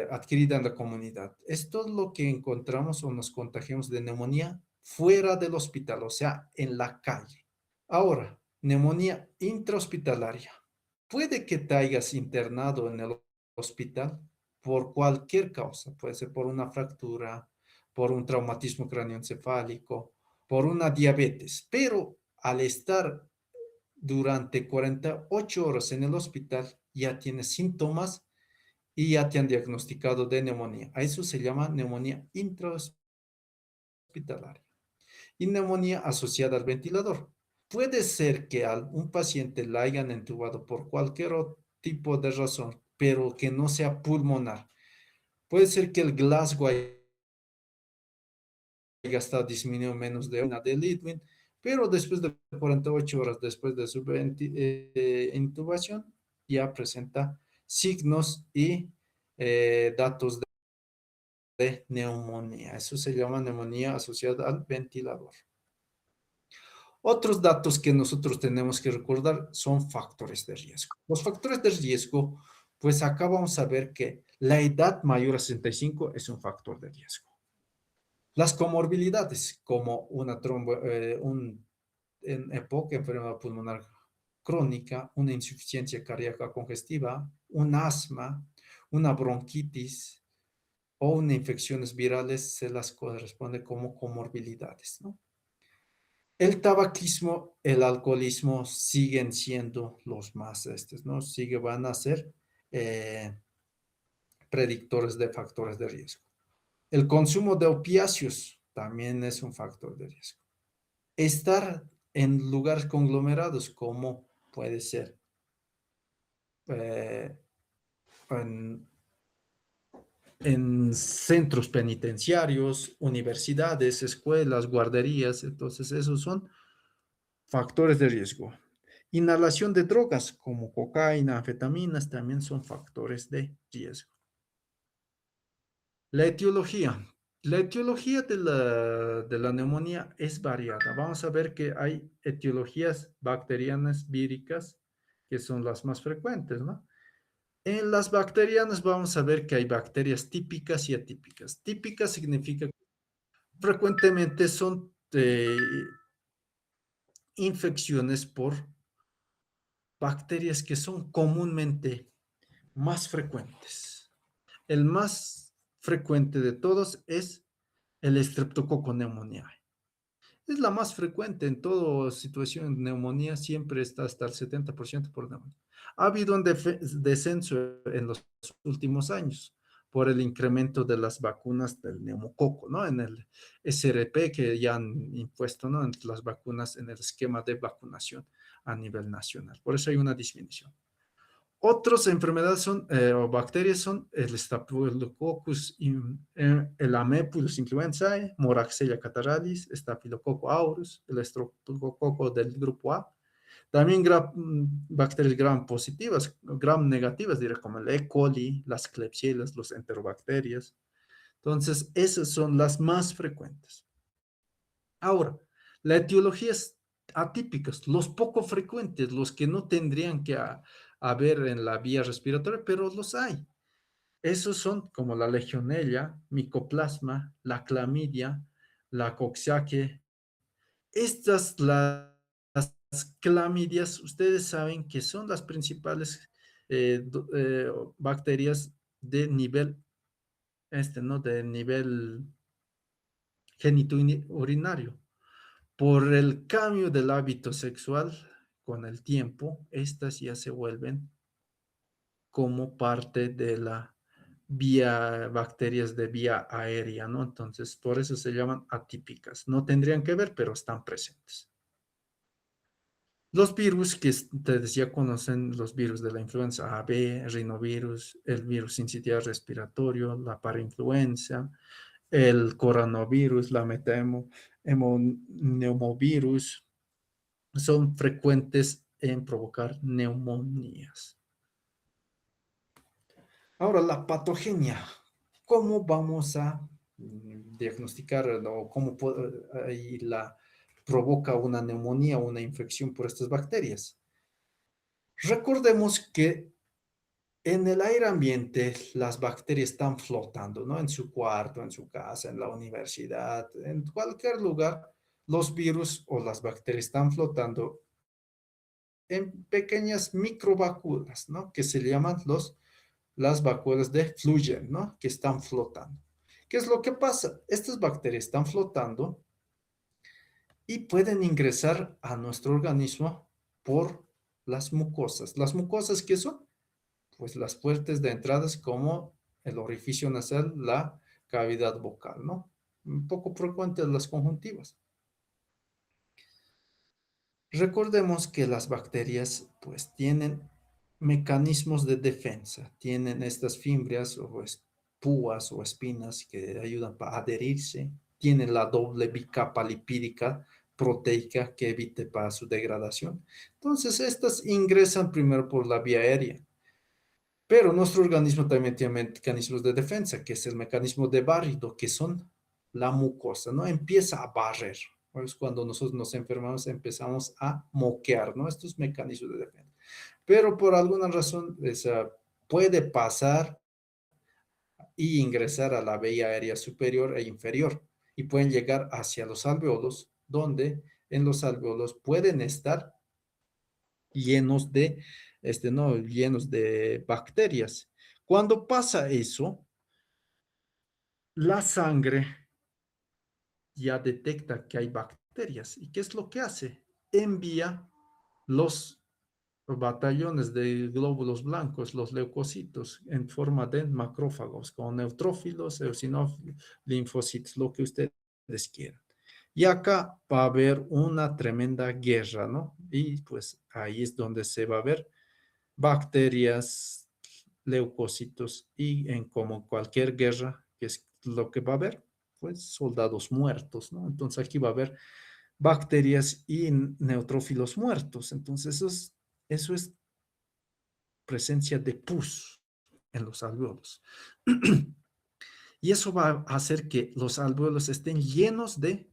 adquirida en la comunidad. Esto es lo que encontramos o nos contagiamos de neumonía fuera del hospital, o sea, en la calle. Ahora, neumonía intrahospitalaria. Puede que te hayas internado en el hospital por cualquier causa. Puede ser por una fractura, por un traumatismo cráneoencefálico, por una diabetes, pero al estar durante 48 horas en el hospital, ya tienes síntomas y ya te han diagnosticado de neumonía. A eso se llama neumonía intrahospitalaria y neumonía asociada al ventilador. Puede ser que a un paciente la hayan entubado por cualquier tipo de razón, pero que no sea pulmonar. Puede ser que el Glasgow haya estado disminuido menos de una de Lidwin, pero después de 48 horas después de su intubación, ya presenta signos y datos de neumonía. Eso se llama neumonía asociada al ventilador. Otros datos que nosotros tenemos que recordar son factores de riesgo. Los factores de riesgo, pues acá vamos a ver que la edad mayor a 65 es un factor de riesgo. Las comorbilidades, como una en EPOC, enfermedad pulmonar crónica, una insuficiencia cardíaca congestiva, un asma, una bronquitis o una infecciones virales, se las corresponde como comorbilidades, ¿no? El tabaquismo, el alcoholismo siguen siendo los más ¿no? Van a ser eh, predictores de factores de riesgo. El consumo de opiáceos también es un factor de riesgo. Estar en lugares conglomerados, como puede ser eh, en, en centros penitenciarios, universidades, escuelas, guarderías, entonces esos son Factores de riesgo. Inhalación de drogas como cocaína, anfetaminas también son factores de riesgo. La etiología. La etiología de la neumonía es variada. Vamos a ver que hay etiologías bacterianas víricas que son las más frecuentes, ¿no? En las bacterianas vamos a ver que hay bacterias típicas y atípicas. Típicas significa que frecuentemente son infecciones por bacterias que son comúnmente más frecuentes. El más frecuente de todos es el Streptococcus pneumoniae. Es la más frecuente en toda situación de neumonía, siempre está hasta el 70% por neumonía. Ha habido un descenso en los últimos años por el incremento de las vacunas del neumococo, ¿no? En el SRP que ya han impuesto, ¿no? En las vacunas en el esquema de vacunación a nivel nacional. Por eso hay una disminución. Otras enfermedades son, o bacterias son el Staphylococcus, el Amepulus influenzae, Moraxella catarrhalis, Staphylococcus aureus, el Streptococo del grupo A. También bacterias gram positivas, gram negativas, diré, como el E. coli, las Klebsiellas, los enterobacterias. Entonces, esas son las más frecuentes. Ahora, la etiología es atípicas, los poco frecuentes, los que no tendrían que haber en la vía respiratoria, pero los hay. Esos son como la legionella, micoplasma, la clamidia, la coxiaque. Las clamidias, ustedes saben que son las principales bacterias de nivel, ¿no? De nivel genitourinario. Por el cambio del hábito sexual con el tiempo, estas ya se vuelven como parte de la vía, bacterias de vía aérea, ¿no? Entonces, por eso se llaman atípicas. No tendrían que ver, pero están presentes. Los virus que ustedes ya conocen, los virus de la influenza A, B, rinovirus, el virus sincitial respiratorio, la parainfluenza, el coronavirus, la neumovirus, son frecuentes en provocar neumonías. Ahora, la patogenia. ¿Cómo vamos a diagnosticar o cómo provoca una neumonía o una infección por estas bacterias? Recordemos que en el aire ambiente las bacterias están flotando, ¿no? En su cuarto, en su casa, en la universidad, en cualquier lugar, los virus o las bacterias están flotando en pequeñas microvacuolas, ¿no? Que se llaman las vacuolas de Flugen, ¿no? Que están flotando. ¿Qué es lo que pasa? Estas bacterias están flotando y pueden ingresar a nuestro organismo por las mucosas. ¿Las mucosas qué son? Pues las puertas de entradas como el orificio nasal, la cavidad vocal, ¿no? Un poco frecuentes las conjuntivas. Recordemos que las bacterias pues tienen mecanismos de defensa, tienen estas fimbrias o púas o espinas que ayudan para adherirse, tienen la doble bicapa lipídica proteica que evite para su degradación. Entonces, estas ingresan primero por la vía aérea, pero nuestro organismo también tiene mecanismos de defensa, que es el mecanismo de barrido, que son la mucosa, ¿no? Empieza a barrer. Pues cuando nosotros nos enfermamos empezamos a moquear, ¿no? Estos mecanismos de defensa. Pero por alguna razón puede pasar y ingresar a la vía aérea superior e inferior y pueden llegar hacia los alveolos, donde en los alveolos pueden estar llenos de, no, llenos de bacterias. Cuando pasa eso, la sangre ya detecta que hay bacterias. ¿Y qué es lo que hace? Envía los batallones de glóbulos blancos, los leucocitos, en forma de macrófagos, con neutrófilos, eosinófilos, linfocitos, lo que ustedes quieran. Y acá va a haber una tremenda guerra, ¿no? Y pues ahí es donde se va a ver bacterias, leucocitos y en como cualquier guerra, que es lo que va a haber, pues soldados muertos, ¿no? Entonces aquí va a haber bacterias y neutrófilos muertos. Entonces, eso es presencia de pus en los alvéolos. Y eso va a hacer que los alvéolos estén llenos de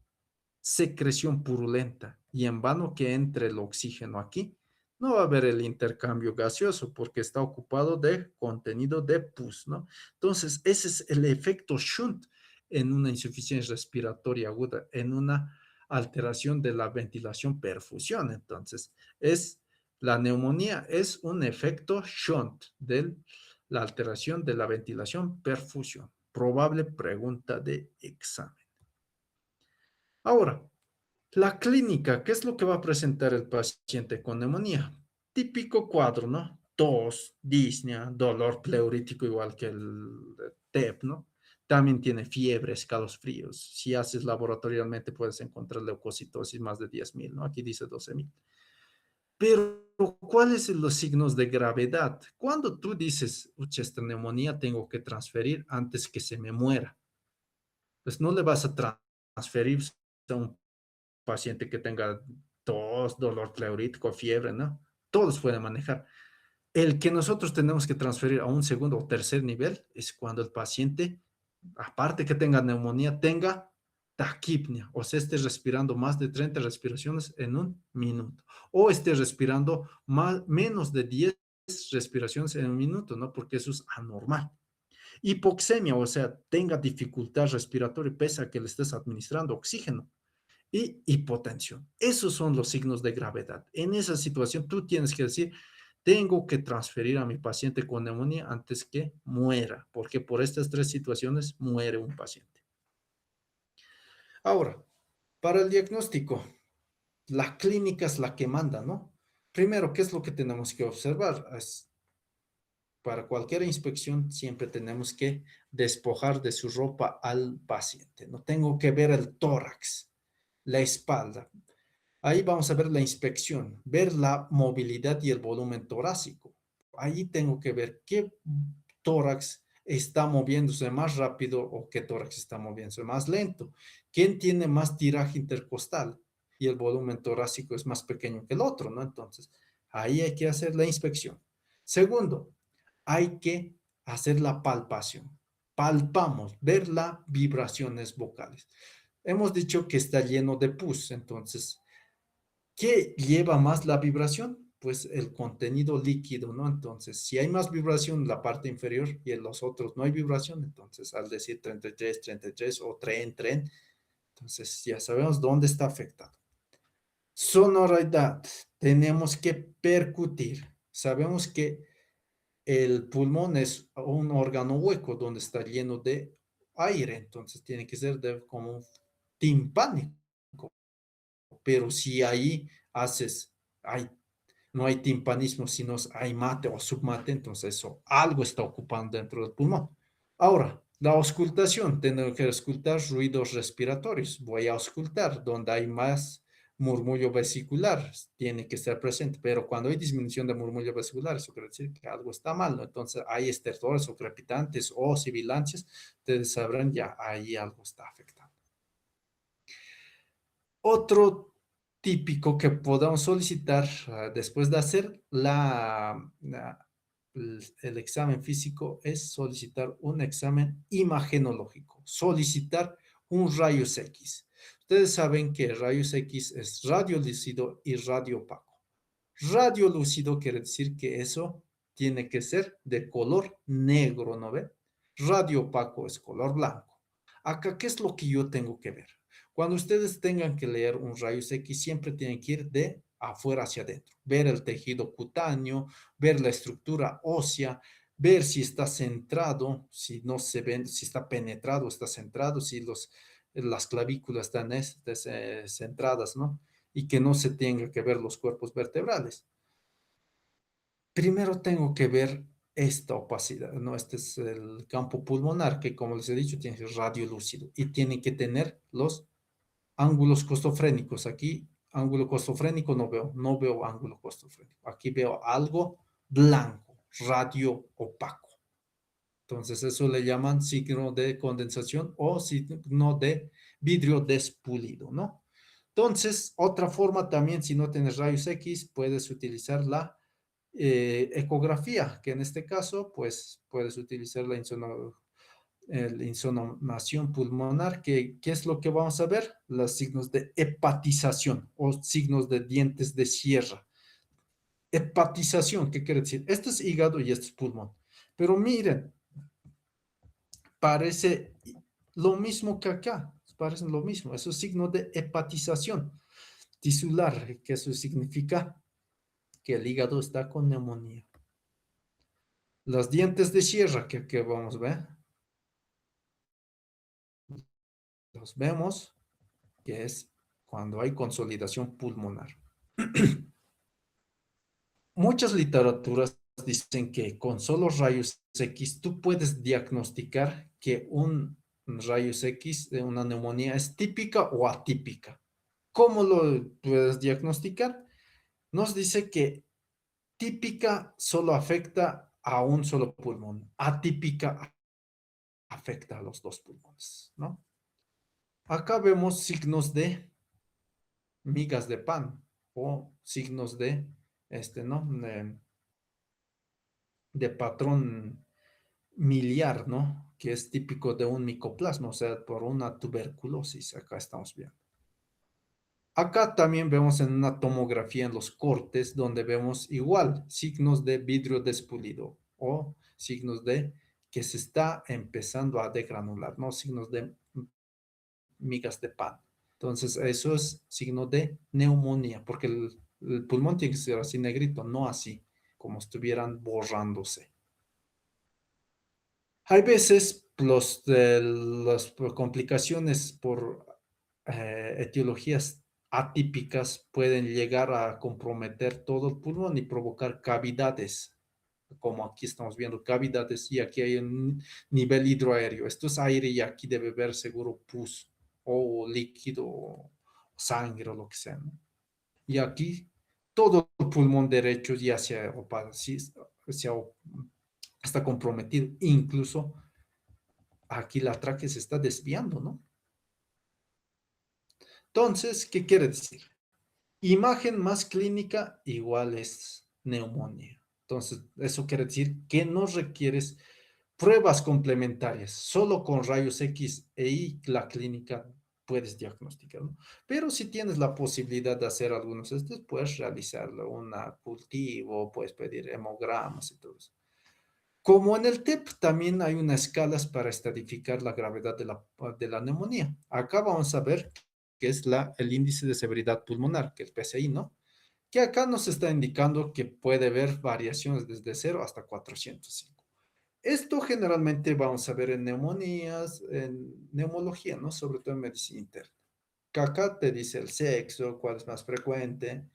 secreción purulenta y en vano que entre el oxígeno aquí, no va a haber el intercambio gaseoso porque está ocupado de contenido de pus, ¿no? Entonces, ese es el efecto shunt en una insuficiencia respiratoria aguda, en una alteración de la ventilación perfusión. Entonces, la neumonía es un efecto shunt de la alteración de la ventilación perfusión. Probable pregunta de examen. Ahora, la clínica, ¿qué es lo que va a presentar el paciente con neumonía? Típico cuadro, ¿no? Tos, disnea, dolor pleurítico igual que el TEP, ¿no? También tiene fiebre, escalofríos. Si haces laboratorialmente puedes encontrar leucocitosis más de 10.000, ¿no? Aquí dice 12.000. Pero, ¿cuáles son los signos de gravedad? Cuando tú dices, esta neumonía tengo que transferir antes que se me muera, pues no le vas a transferir a un paciente que tenga tos, dolor pleurítico, fiebre, ¿no? Todos pueden manejar. El que nosotros tenemos que transferir a un segundo o tercer nivel es cuando el paciente, aparte que tenga neumonía, tenga taquipnia, o sea, esté respirando más de 30 respiraciones en un minuto, o esté respirando menos de 10 respiraciones en un minuto, ¿no? Porque eso es anormal. Hipoxemia, o sea, tenga dificultad respiratoria pese a que le estés administrando oxígeno y hipotensión. Esos son los signos de gravedad. En esa situación tú tienes que decir, tengo que transferir a mi paciente con neumonía antes que muera, porque por estas tres situaciones muere un paciente. Ahora, para el diagnóstico, la clínica es la que manda, ¿no? Primero, ¿qué es lo que tenemos que observar? Para cualquier inspección siempre tenemos que despojar de su ropa al paciente. No tengo que ver el tórax, la espalda. Ahí vamos a ver la inspección, ver la movilidad y el volumen torácico. Ahí tengo que ver qué tórax está moviéndose más rápido o qué tórax está moviéndose más lento. ¿Quién tiene más tiraje intercostal? Y el volumen torácico es más pequeño que el otro, ¿no? Entonces, ahí hay que hacer la inspección. Segundo, hay que hacer la palpación. Palpamos, ver las vibraciones vocales. Hemos dicho que está lleno de pus, entonces, ¿qué lleva más la vibración? Pues el contenido líquido, ¿no? Entonces, si hay más vibración en la parte inferior y en los otros no hay vibración, entonces al decir 33, 33 o tren, tren, entonces ya sabemos dónde está afectado. Sonoridad, tenemos que percutir. Sabemos que el pulmón es un órgano hueco donde está lleno de aire, entonces tiene que ser como timpánico. Pero si ahí no hay timpanismo, sino hay mate o submate, entonces eso algo está ocupando dentro del pulmón. Ahora, la auscultación, tengo que auscultar ruidos respiratorios. Voy a auscultar donde hay más murmullo vesicular, tiene que estar presente, pero cuando hay disminución de murmullo vesicular, eso quiere decir que algo está mal, ¿no? Entonces hay estertores o crepitantes o sibilancias, ustedes sabrán ya ahí algo está afectando. Otro típico que podamos solicitar después de hacer el examen físico es solicitar un examen imagenológico, solicitar un rayos X. Ustedes saben que rayos X es radiolúcido y radioopaco. Radiolúcido quiere decir que eso tiene que ser de color negro, ¿no ve? Radioopaco es color blanco. Acá, ¿qué es lo que yo tengo que ver? Cuando ustedes tengan que leer un rayos X, siempre tienen que ir de afuera hacia adentro, ver el tejido cutáneo, ver la estructura ósea, ver si está centrado, si no se ven, si está penetrado, está centrado, si las clavículas están centradas, ¿no? Y que no se tenga que ver los cuerpos vertebrales. Primero tengo que ver esta opacidad, ¿no? Este es el campo pulmonar, que como les he dicho, tiene que ser radiolúcido y tiene que tener los ángulos costofrénicos. Aquí, ángulo costofrénico no veo ángulo costofrénico. Aquí veo algo blanco, radio opaco. Entonces, eso le llaman signo de condensación o signo de vidrio despulido, ¿no? Entonces, otra forma también, si no tienes rayos X, puedes utilizar la ecografía, que en este caso, pues puedes utilizar la insonomación pulmonar, que ¿qué es lo que vamos a ver? Los signos de hepatización o signos de dientes de sierra. Hepatización, ¿qué quiere decir? Esto es hígado y esto es pulmón. Pero miren, parece lo mismo que acá, parecen lo mismo. Eso es signo de hepatización tisular, que eso significa que el hígado está con neumonía. Los dientes de sierra que vamos a ver, los vemos, que es cuando hay consolidación pulmonar. Muchas literaturas dicen que con solo rayos X tú puedes diagnosticar que un rayos X de una neumonía es típica o atípica. ¿Cómo lo puedes diagnosticar? Nos dice que típica solo afecta a un solo pulmón, atípica afecta a los dos pulmones, ¿no? Acá vemos signos de migas de pan o signos de, ¿no? De patrón miliar, ¿no? Que es típico de un micoplasma, o sea, por una tuberculosis, acá estamos viendo. Acá también vemos en una tomografía en los cortes, donde vemos igual signos de vidrio despulido o signos de que se está empezando a degranular, ¿no? Signos de migas de pan. Entonces, eso es signo de neumonía, porque el pulmón tiene que ser así negrito, no así, como estuvieran borrándose. Hay veces las complicaciones por etiologías atípicas pueden llegar a comprometer todo el pulmón y provocar cavidades, como aquí estamos viendo cavidades y aquí hay un nivel hidroaéreo. Esto es aire y aquí debe haber seguro pus o líquido, o sangre o lo que sea, ¿no? Y aquí todo el pulmón derecho ya está comprometido, incluso aquí la tráquea se está desviando, ¿no? Entonces, ¿qué quiere decir? Imagen más clínica igual es neumonía. Entonces, eso quiere decir que no requieres pruebas complementarias. Solo con rayos X e Y la clínica puedes diagnosticar, ¿no? Pero si tienes la posibilidad de hacer algunos de estos, puedes realizarlo, un cultivo, puedes pedir hemogramas y todo eso. Como en el TEP, también hay unas escalas para estadificar la gravedad de la neumonía. Acá vamos a ver que es el índice de severidad pulmonar, que es el PSI, ¿no? Que acá nos está indicando que puede haber variaciones desde 0 hasta 405. Esto generalmente vamos a ver en neumonías, en neumología, ¿no? Sobre todo en medicina interna. Que acá te dice el sexo, cuál es más frecuente,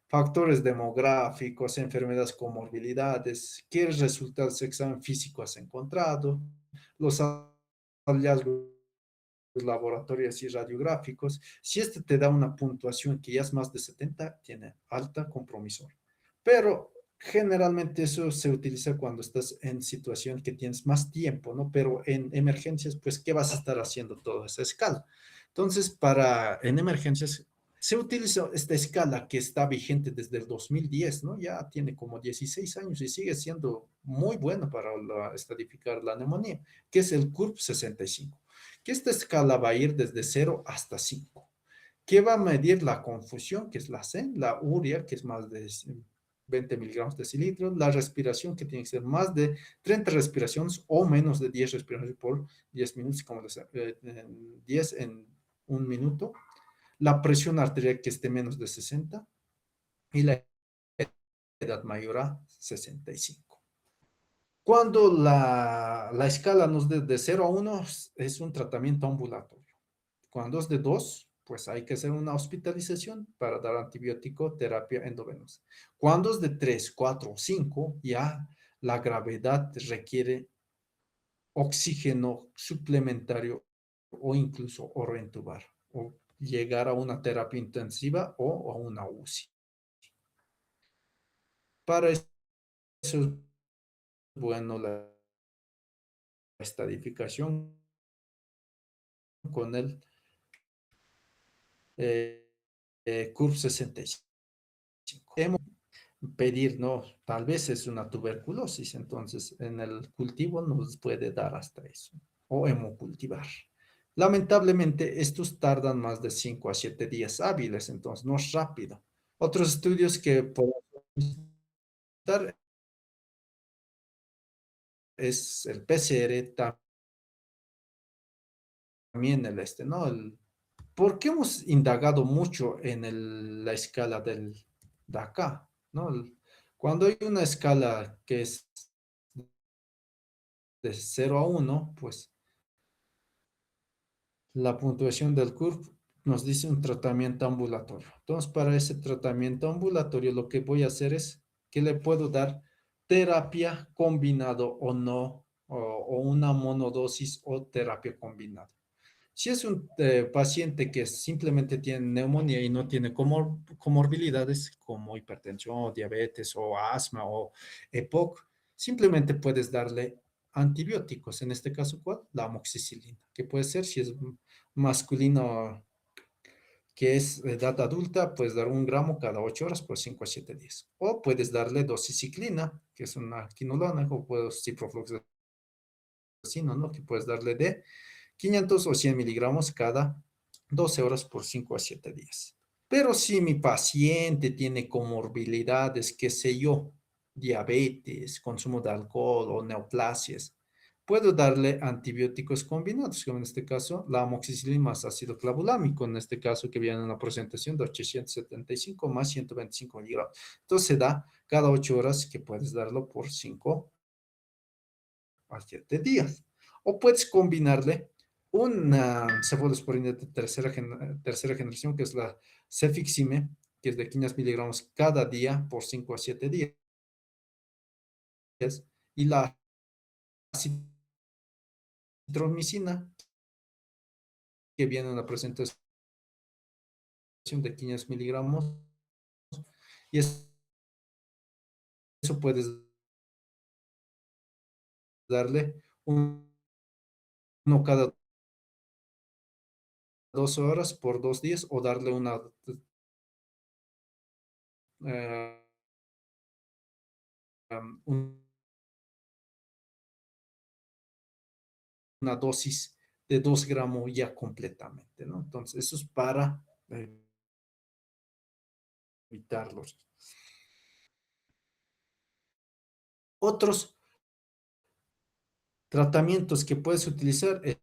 factores demográficos, enfermedades, comorbilidades, qué resultados de examen físico has encontrado, los hallazgos laboratorios y radiográficos. Si este te da una puntuación que ya es más de 70, tiene alta compromisor. Pero generalmente eso se utiliza cuando estás en situación que tienes más tiempo, ¿no? Pero en emergencias, pues, ¿qué vas a estar haciendo toda esa escala? Entonces, en emergencias se utiliza esta escala que está vigente desde el 2010, ¿no? Ya tiene como 16 años y sigue siendo muy bueno para estadificar la neumonía, que es el CURP 65, que esta escala va a ir desde 0 hasta 5. ¿Qué va a medir la confusión, que es la C, la urea, que es más de 20 miligramos de cilindro, la respiración, que tiene que ser más de 30 respiraciones o menos de 10 respiraciones por 10 minutos, como 10 en un minuto, la presión arterial que esté menos de 60 y la edad mayor a 65. Cuando la escala nos de 0 a 1 es un tratamiento ambulatorio. Cuando es de 2, pues hay que hacer una hospitalización para dar antibiótico, terapia endovenosa. Cuando es de 3, 4 o 5, ya la gravedad requiere oxígeno suplementario o incluso orentubar o llegar a una terapia intensiva o a una UCI. Para eso es bueno la estadificación con el CURP 65. Hemos pedir, no, tal vez es una tuberculosis, entonces en el cultivo nos puede dar hasta eso, o hemocultivar. Lamentablemente, estos tardan más de 5 a 7 días hábiles, entonces no es rápido. Otros estudios que podemos dar es el PCR, también el este, ¿no? Porque hemos indagado mucho en la escala de acá, ¿no? Cuando hay una escala que es de 0 a 1, pues la puntuación del CURP nos dice un tratamiento ambulatorio. Entonces, para ese tratamiento ambulatorio, lo que voy a hacer es que le puedo dar terapia combinado o no, o una monodosis o terapia combinada. Si es un paciente que simplemente tiene neumonía y no tiene comorbilidades como hipertensión, diabetes o asma o EPOC, simplemente puedes darle antibióticos. En este caso, ¿cuál? La amoxicilina, que puede ser si es masculino que es edad adulta, puedes dar 1 gramo cada 8 horas por 5 a 7 días. O puedes darle doxiciclina, que es una quinolona, o puedes ciprofloxacino, ¿no? Que puedes darle de 500 o 100 miligramos cada 12 horas por 5 a 7 días. Pero si mi paciente tiene comorbilidades, qué sé yo, diabetes, consumo de alcohol o neoplasias, puedo darle antibióticos combinados, como en este caso la amoxicilina más ácido clavulámico, en este caso que viene en la presentación de 875 más 125 miligramos. Entonces se da cada 8 horas que puedes darlo por 5 a 7 días. O puedes combinarle una cefalosporina de tercera generación, que es la cefixime, que es de 500 miligramos cada día por 5 a 7 días, y la citromicina, que viene en la presentación de 500 miligramos, y eso puedes darle uno cada 2 horas por 2 días, o darle eh, um, una dosis de 2 gramos ya completamente, ¿no? Entonces, eso es para evitarlos. Otros tratamientos que puedes utilizar es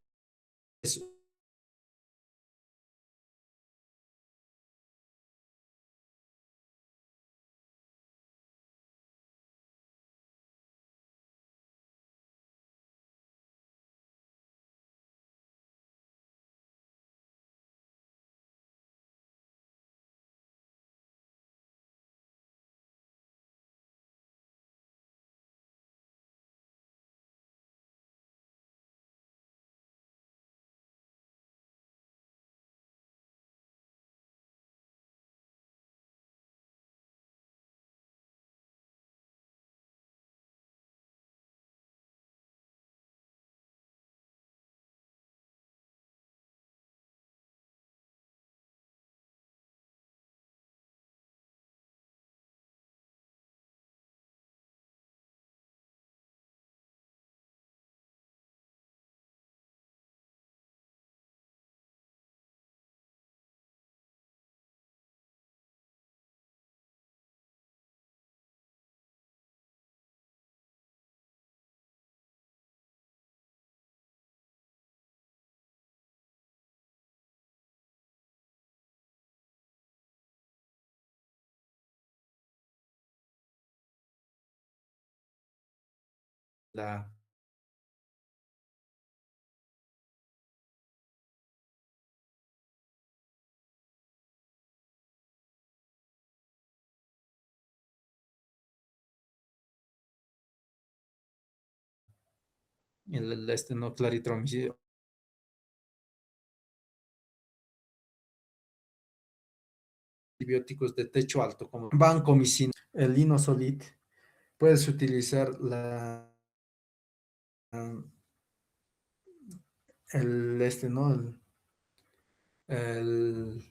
la, este no claritromicina, antibióticos de techo alto, como vancomicina, el linosolid. Puedes utilizar el, este, ¿no? El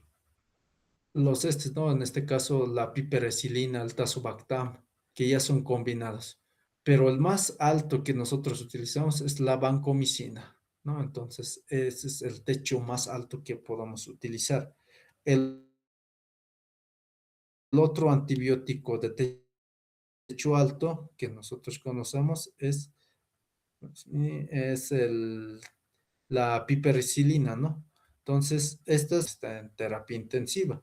los estos, ¿no? En este caso, la piperecilina, el tazobactam, que ya son combinados. Pero el más alto que nosotros utilizamos es la vancomicina, ¿no? Entonces, ese es el techo más alto que podamos utilizar. El otro antibiótico de techo alto que nosotros conocemos es la pipericilina, ¿no? Entonces, esta está en terapia intensiva.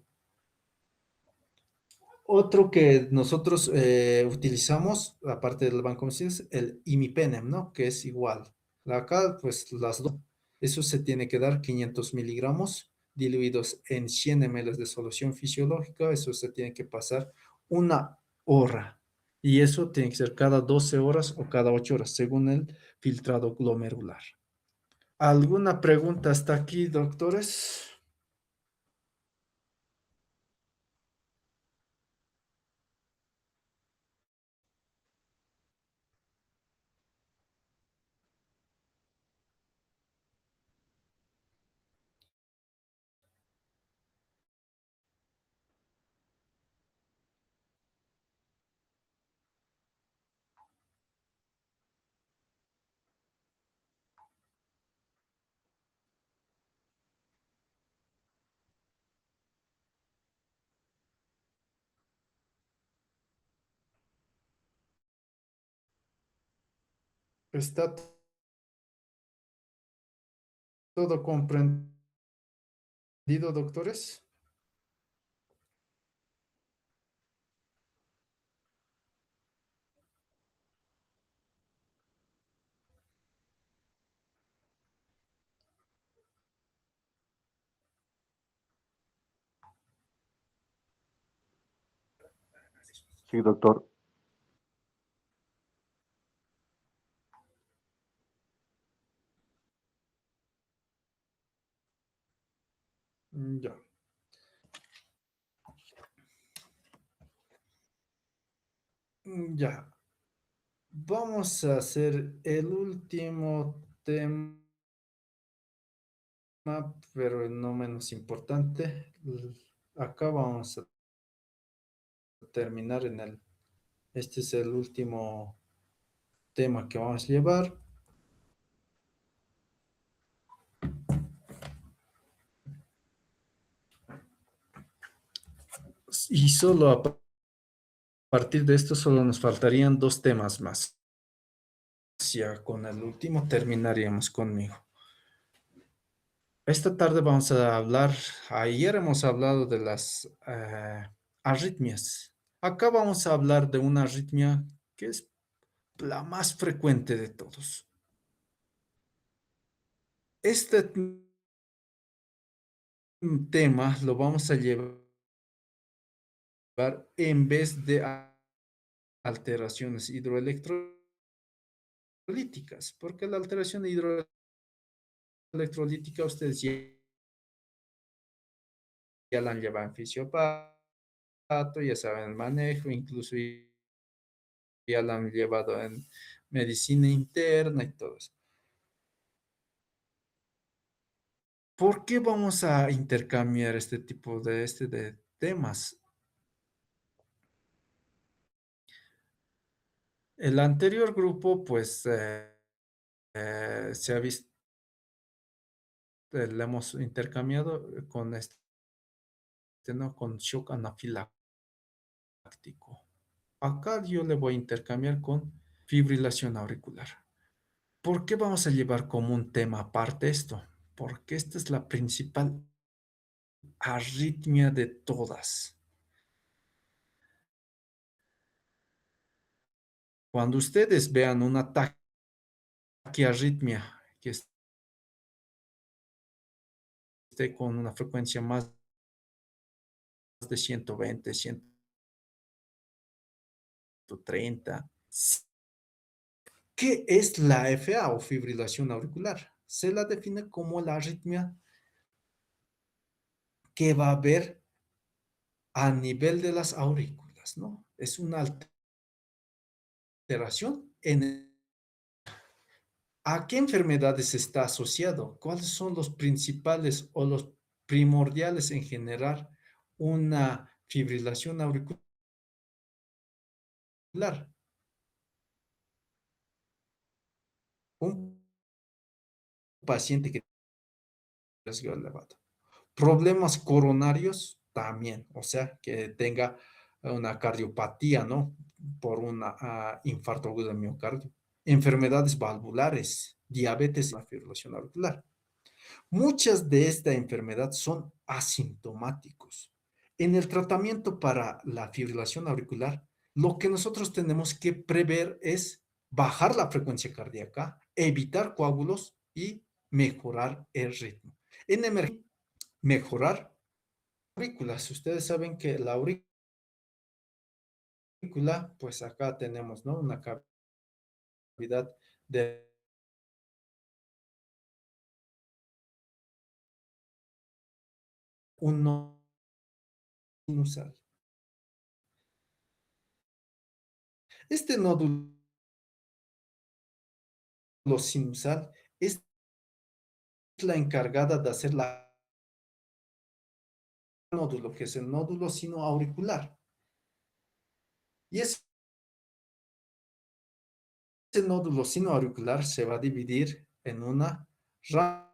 Otro que nosotros utilizamos, aparte del vancomicina, es el imipenem, ¿no? Que es igual. Acá, pues las dos. Eso se tiene que dar 500 miligramos diluidos en 100 ml de solución fisiológica. Eso se tiene que pasar 1 hora. Y eso tiene que ser cada 12 horas o cada 8 horas, según el filtrado glomerular. ¿Alguna pregunta hasta aquí, doctores? ¿Está todo comprendido, doctores? Sí, doctor. Ya. Ya. Vamos a hacer el último tema, pero no menos importante. Acá vamos a terminar en el. Este es el último tema que vamos a llevar. Y solo a partir de esto, solo nos faltarían dos temas más. Ya con el último terminaríamos conmigo. Esta tarde vamos a hablar, ayer hemos hablado de las arritmias. Acá vamos a hablar de una arritmia que es la más frecuente de todos. Este tema lo vamos a llevar en vez de alteraciones hidroelectrolíticas, porque la alteración hidroelectrolítica ustedes ya la han llevado en fisiopato, ya saben el manejo, incluso ya la han llevado en medicina interna y todo eso. ¿Por qué vamos a intercambiar este tipo de temas? El anterior grupo, pues, se ha visto, lo hemos intercambiado con ¿no? Con shock anafiláctico. Acá yo le voy a intercambiar con fibrilación auricular. ¿Por qué vamos a llevar como un tema aparte esto? Porque esta es la principal arritmia de todas. Cuando ustedes vean una taquiarritmia que esté con una frecuencia más de 120, 130, ¿qué es la FA o fibrilación auricular? Se la define como la arritmia que va a haber a nivel de las aurículas, ¿no? Es una alteración en. ¿A qué enfermedades está asociado? ¿Cuáles son los principales o los primordiales en generar una fibrilación auricular. Un paciente que tiene riesgo elevado. Problemas coronarios también, o sea, que tenga una cardiopatía, ¿no? Por un infarto agudo de miocardio. Enfermedades valvulares, diabetes, una fibrilación auricular. Muchas de esta enfermedad son asintomáticos. En el tratamiento para la fibrilación auricular, lo que nosotros tenemos que prever es bajar la frecuencia cardíaca, evitar coágulos y mejorar el ritmo. En emergencia, mejorar aurículas. Ustedes saben que la aurícula, pues acá tenemos, ¿no? Una cavidad de un nodo sinusal. Este nódulo sinusal es la encargada de hacer la nódulo, que es el nódulo sinoauricular. Y ese nódulo sinoauricular se va a dividir en una rama